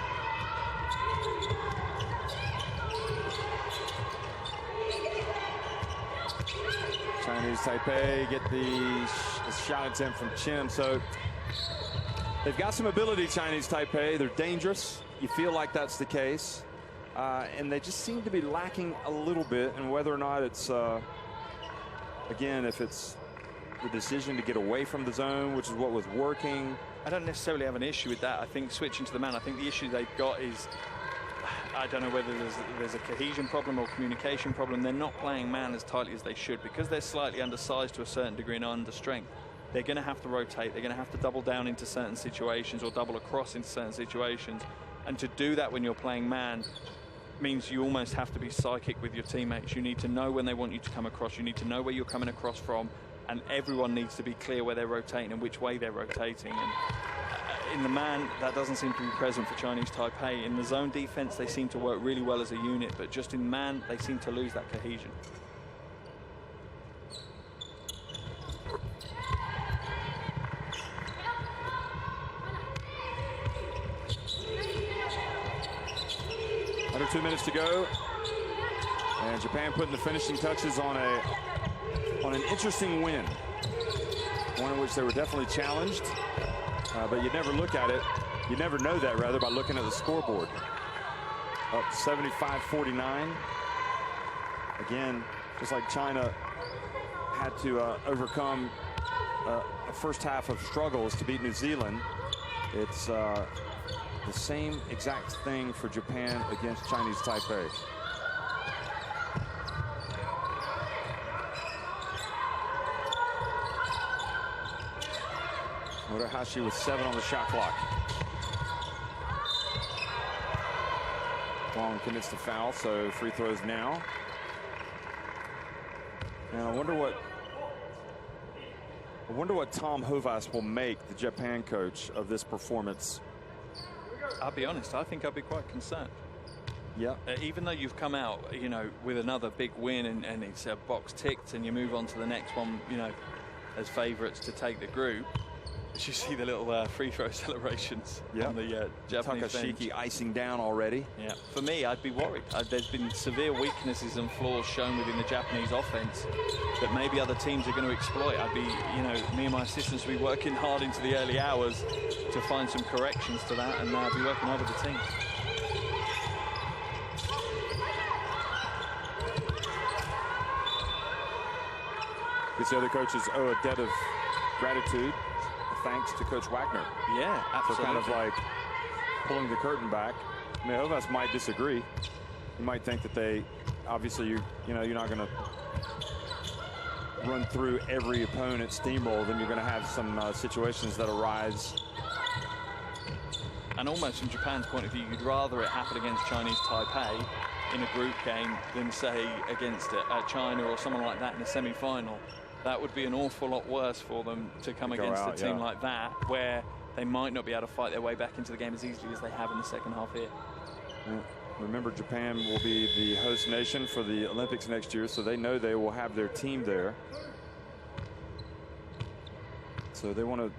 Chinese Taipei get the shot attempt from Chen. So they've got some ability, Chinese Taipei. They're dangerous. You feel like that's the case. And they just seem to be lacking a little bit. And whether or not it's, again, if it's the decision to get away from the zone, which is what was working. I don't necessarily have an issue with that. I think switching to the man, I think the issue they've got is, I don't know whether there's a cohesion problem or communication problem. They're not playing man as tightly as they should because they're slightly undersized to a certain degree and under strength. They're going to have to rotate. They're going to have to double down into certain situations or double across into certain situations. And to do that when you're playing man means you almost have to be psychic with your teammates. You need to know when they want you to come across. You need to know where you're coming across from. And everyone needs to be clear where they're rotating and which way they're rotating. And in the man, that doesn't seem to be present for Chinese Taipei. In the zone defense, they seem to work really well as a unit, but just in man, they seem to lose that cohesion. Under 2 minutes to go. And Japan putting the finishing touches on an interesting win. One in which they were definitely challenged, but you never look at it. You never know that, rather, by looking at the scoreboard. Up 75-49. Again, just like China had to overcome a first half of struggles to beat New Zealand, it's the same exact thing for Japan against Chinese Taipei. Murahashi with 7 on the shot clock. Wong commits the foul, so free throws now. And I wonder what Tom Hovas will make, the Japan coach, of this performance. I'll be honest, I think I'd be quite concerned. Yeah. Even though you've come out, you know, with another big win and it's a box ticked and you move on to the next one, you know, as favourites to take the group. You see the little free throw celebrations on the Japanese Takashiki bench. icing down already. Yeah, for me, I'd be worried. There's been severe weaknesses and flaws shown within the Japanese offense that maybe other teams are going to exploit. I'd be, you know, me and my assistants will be working hard into the early hours to find some corrections to that, and be working over the team. These other coaches owe a debt of gratitude. Thanks to Coach Wagner. Yeah, absolutely. So kind of like pulling the curtain back. I mean, Hovas might disagree. You might think that they, obviously, you know, you're not going to run through every opponent steamroll. Then you're going to have some situations that arise. And almost from Japan's point of view, you'd rather it happen against Chinese Taipei in a group game than, say, against China or someone like that in a semi-final. That would be an awful lot worse for them to come against a team like that, where they might not be able to fight their way back into the game as easily as they have in the second half here. Remember, Japan will be the host nation for the Olympics next year, so they know they will have their team there. So they want to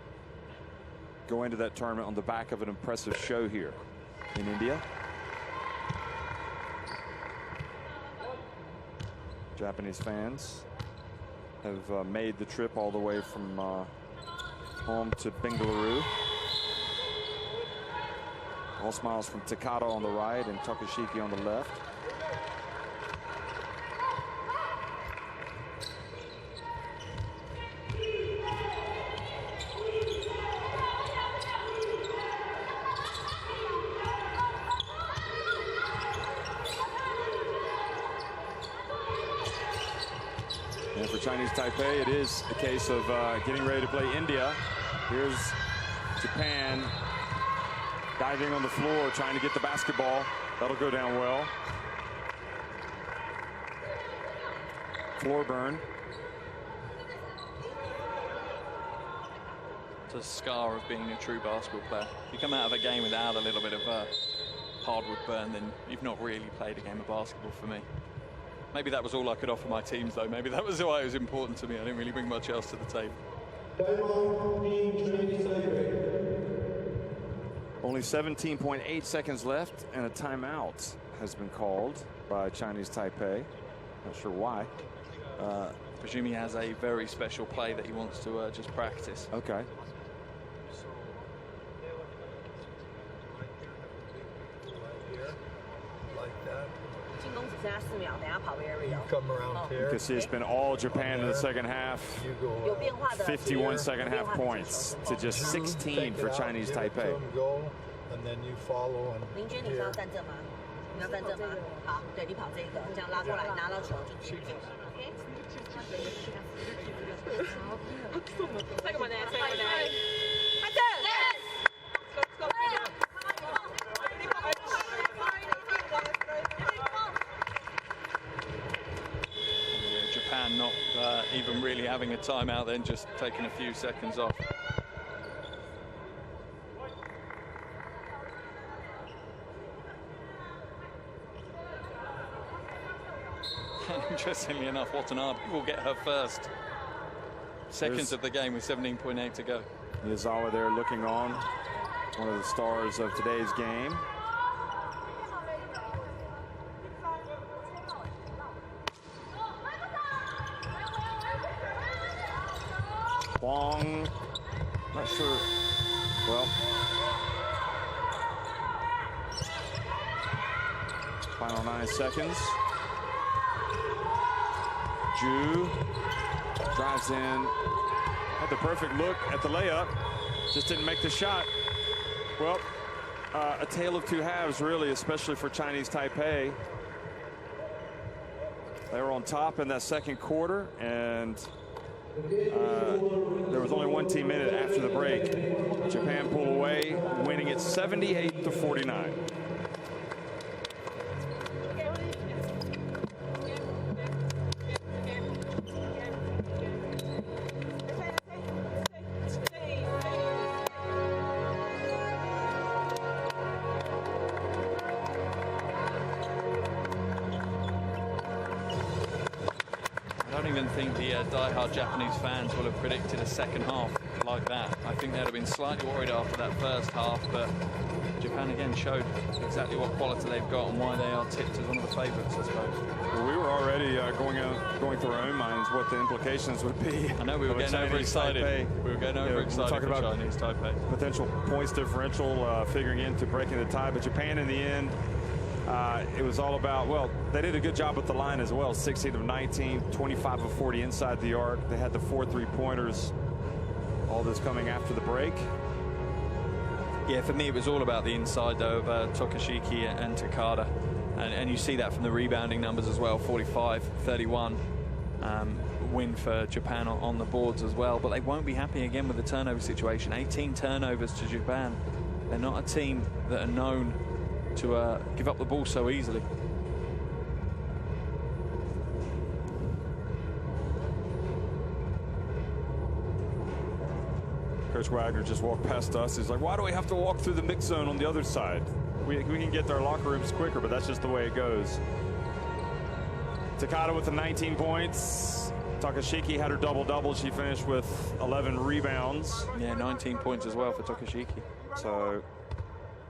go into that tournament on the back of an impressive show here in India. Japanese fans have made the trip all the way from home to Bengaluru. All smiles from Takada on the right and Takashiki on the left. And for Chinese Taipei, it is a case of getting ready to play India. Here's Japan diving on the floor, trying to get the basketball. That'll go down well. Floor burn. It's a scar of being a true basketball player. If you come out of a game without a little bit of hardwood burn, then you've not really played a game of basketball for me. Maybe that was all I could offer my teams, though. Maybe that was why it was important to me. I didn't really bring much else to the table. Only 17.8 seconds left, and a timeout has been called by Chinese Taipei. Not sure why. Presume he has a very special play that he wants to just practice. Okay. You come around here. You can see it's been all Japan in the second half. 51 second half points to just 16 for Chinese Taipei. And then you follow and 林娟，你是要站这吗？你要站这吗？好，对，你跑这个，这样拉过来，拿到球就进去。最後まで、最後まで。Japan not even really having a timeout, then just taking a few seconds off. Interestingly enough, Watanabe will get her first seconds of the game with 17.8 to go. Miyazawa there looking on, one of the stars of today's game. Wong, not sure. Well, final 9 seconds. Ju drives in, had the perfect look at the layup, just didn't make the shot. Well, a tale of two halves, really, especially for Chinese Taipei. They were on top in that second quarter, and there was only one team in it after the break. Japan pulled away, winning it 78-49. I don't even think the die-hard Japanese fans will have predicted a second half like that. I think they'd have been slightly worried after that first half, but Japan again showed exactly what quality they've got and why they are tipped as one of the favourites, I suppose. Well, we were already going through our own minds what the implications would be. I know we were getting overexcited. We were getting overexcited for about Chinese Taipei. Potential points differential, figuring into breaking the tie, but Japan in the end, it was all about, well, they did a good job with the line as well. 16 of 19, 25 of 40 inside the arc. They had the 4 3-pointers. All this coming after the break. Yeah, for me, it was all about the inside, though, of Takashiki and Takada. And you see that from the rebounding numbers as well, 45-31. Win for Japan on the boards as well. But they won't be happy again with the turnover situation. 18 turnovers to Japan. They're not a team that are known to give up the ball so easily. Coach Wagner just walked past us. He's like, why do we have to walk through the mix zone on the other side? we can get to our locker rooms quicker, but that's just the way it goes. Takada with the 19 points. Takashiki had her double-double. She finished with 11 rebounds. Yeah, 19 points as well for Takashiki. So,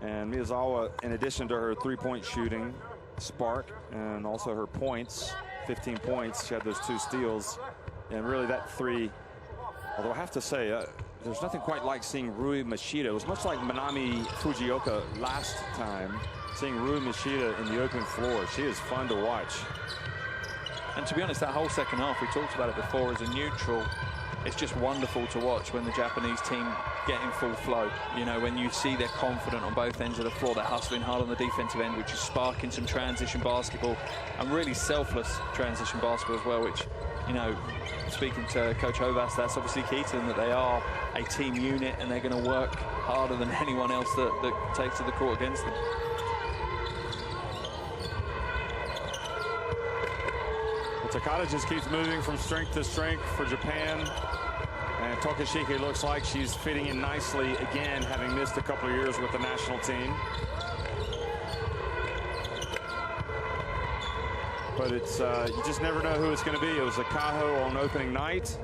and Miyazawa, in addition to her three-point shooting spark and also her points, 15 points, she had those 2 steals. And really that 3, although I have to say, there's nothing quite like seeing Rui Machida. It was much like Manami Fujioka last time, seeing Rui Machida in the open floor. She is fun to watch. And to be honest, that whole second half, we talked about it before as a neutral, it's just wonderful to watch when the Japanese team get in full flow. You know, when you see they're confident on both ends of the floor, they're hustling hard on the defensive end, which is sparking some transition basketball and really selfless transition basketball as well, which, you know, speaking to Coach Hovas, that's obviously key to them, that they are a team unit and they're going to work harder than anyone else that takes to the court against them. Takada just keeps moving from strength to strength for Japan. And Takashiki looks like she's fitting in nicely again, having missed a couple of years with the national team. But it's you just never know who it's going to be. It was Akaho on opening night.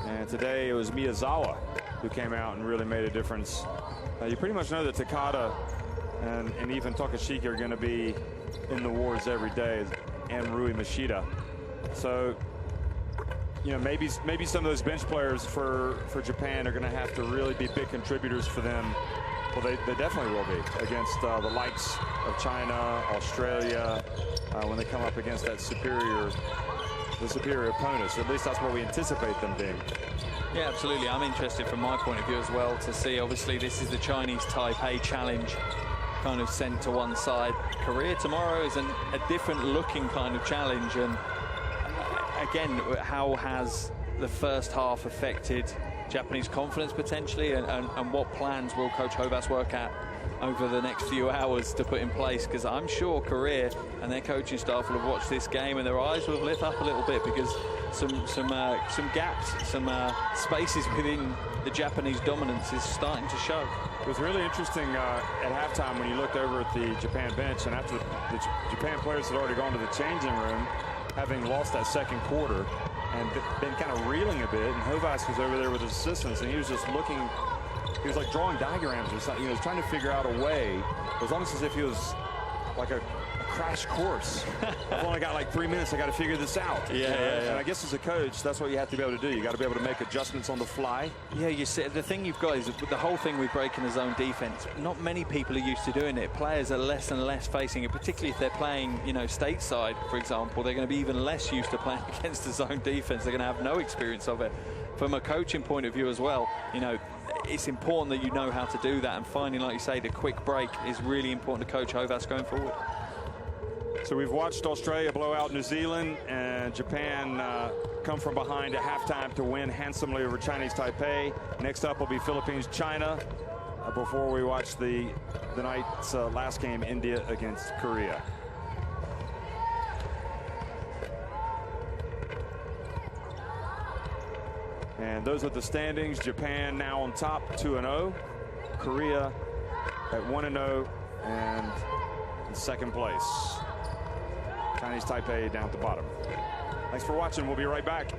And today it was Miyazawa who came out and really made a difference. You pretty much know that Takada and even Takashiki are going to be in the wars every day, and Rui Machida. So, you know, maybe some of those bench players for Japan are going to have to really be big contributors for them. Well, they definitely will be against the likes of China, Australia, when they come up against the superior opponents. At least that's what we anticipate them being. Yeah, absolutely. I'm interested from my point of view as well to see, obviously, this is the Chinese Taipei Challenge kind of sent to one side. Korea tomorrow is a different looking kind of challenge, and again, how has the first half affected Japanese confidence potentially, and what plans will Coach Hovas work at over the next few hours to put in place? Because I'm sure Korea and their coaching staff will have watched this game and their eyes will have lit up a little bit, because some gaps, some spaces within the Japanese dominance is starting to show. It was really interesting at halftime when you looked over at the Japan bench, and after the Japan players had already gone to the changing room, having lost that second quarter and been kind of reeling a bit, and Hovas was over there with his assistants, and he was just looking, he was like drawing diagrams or something, you know, trying to figure out a way. It was almost as if he was like a crash course. I've only got like 3 minutes, I got to figure this out. Yeah. And I guess as a coach, that's what you have to be able to do. You got to be able to make adjustments on the fly. Yeah, you see, the thing you've got is the whole thing with breaking the zone defense. Not many people are used to doing it. Players are less and less facing it, particularly if they're playing, you know, stateside, for example. They're going to be even less used to playing against the zone defense. They're going to have no experience of it. From a coaching point of view as well, you know, it's important that you know how to do that, and finding, like you say, the quick break is really important to Coach Hovas going forward. So we've watched Australia blow out New Zealand, and Japan come from behind at halftime to win handsomely over Chinese Taipei. Next up will be Philippines-China before we watch the night's last game, India against Korea. And those are the standings. Japan now on top, 2-0. Korea at 1-0 and in second place. Chinese Taipei down at the bottom. Thanks for watching. We'll be right back.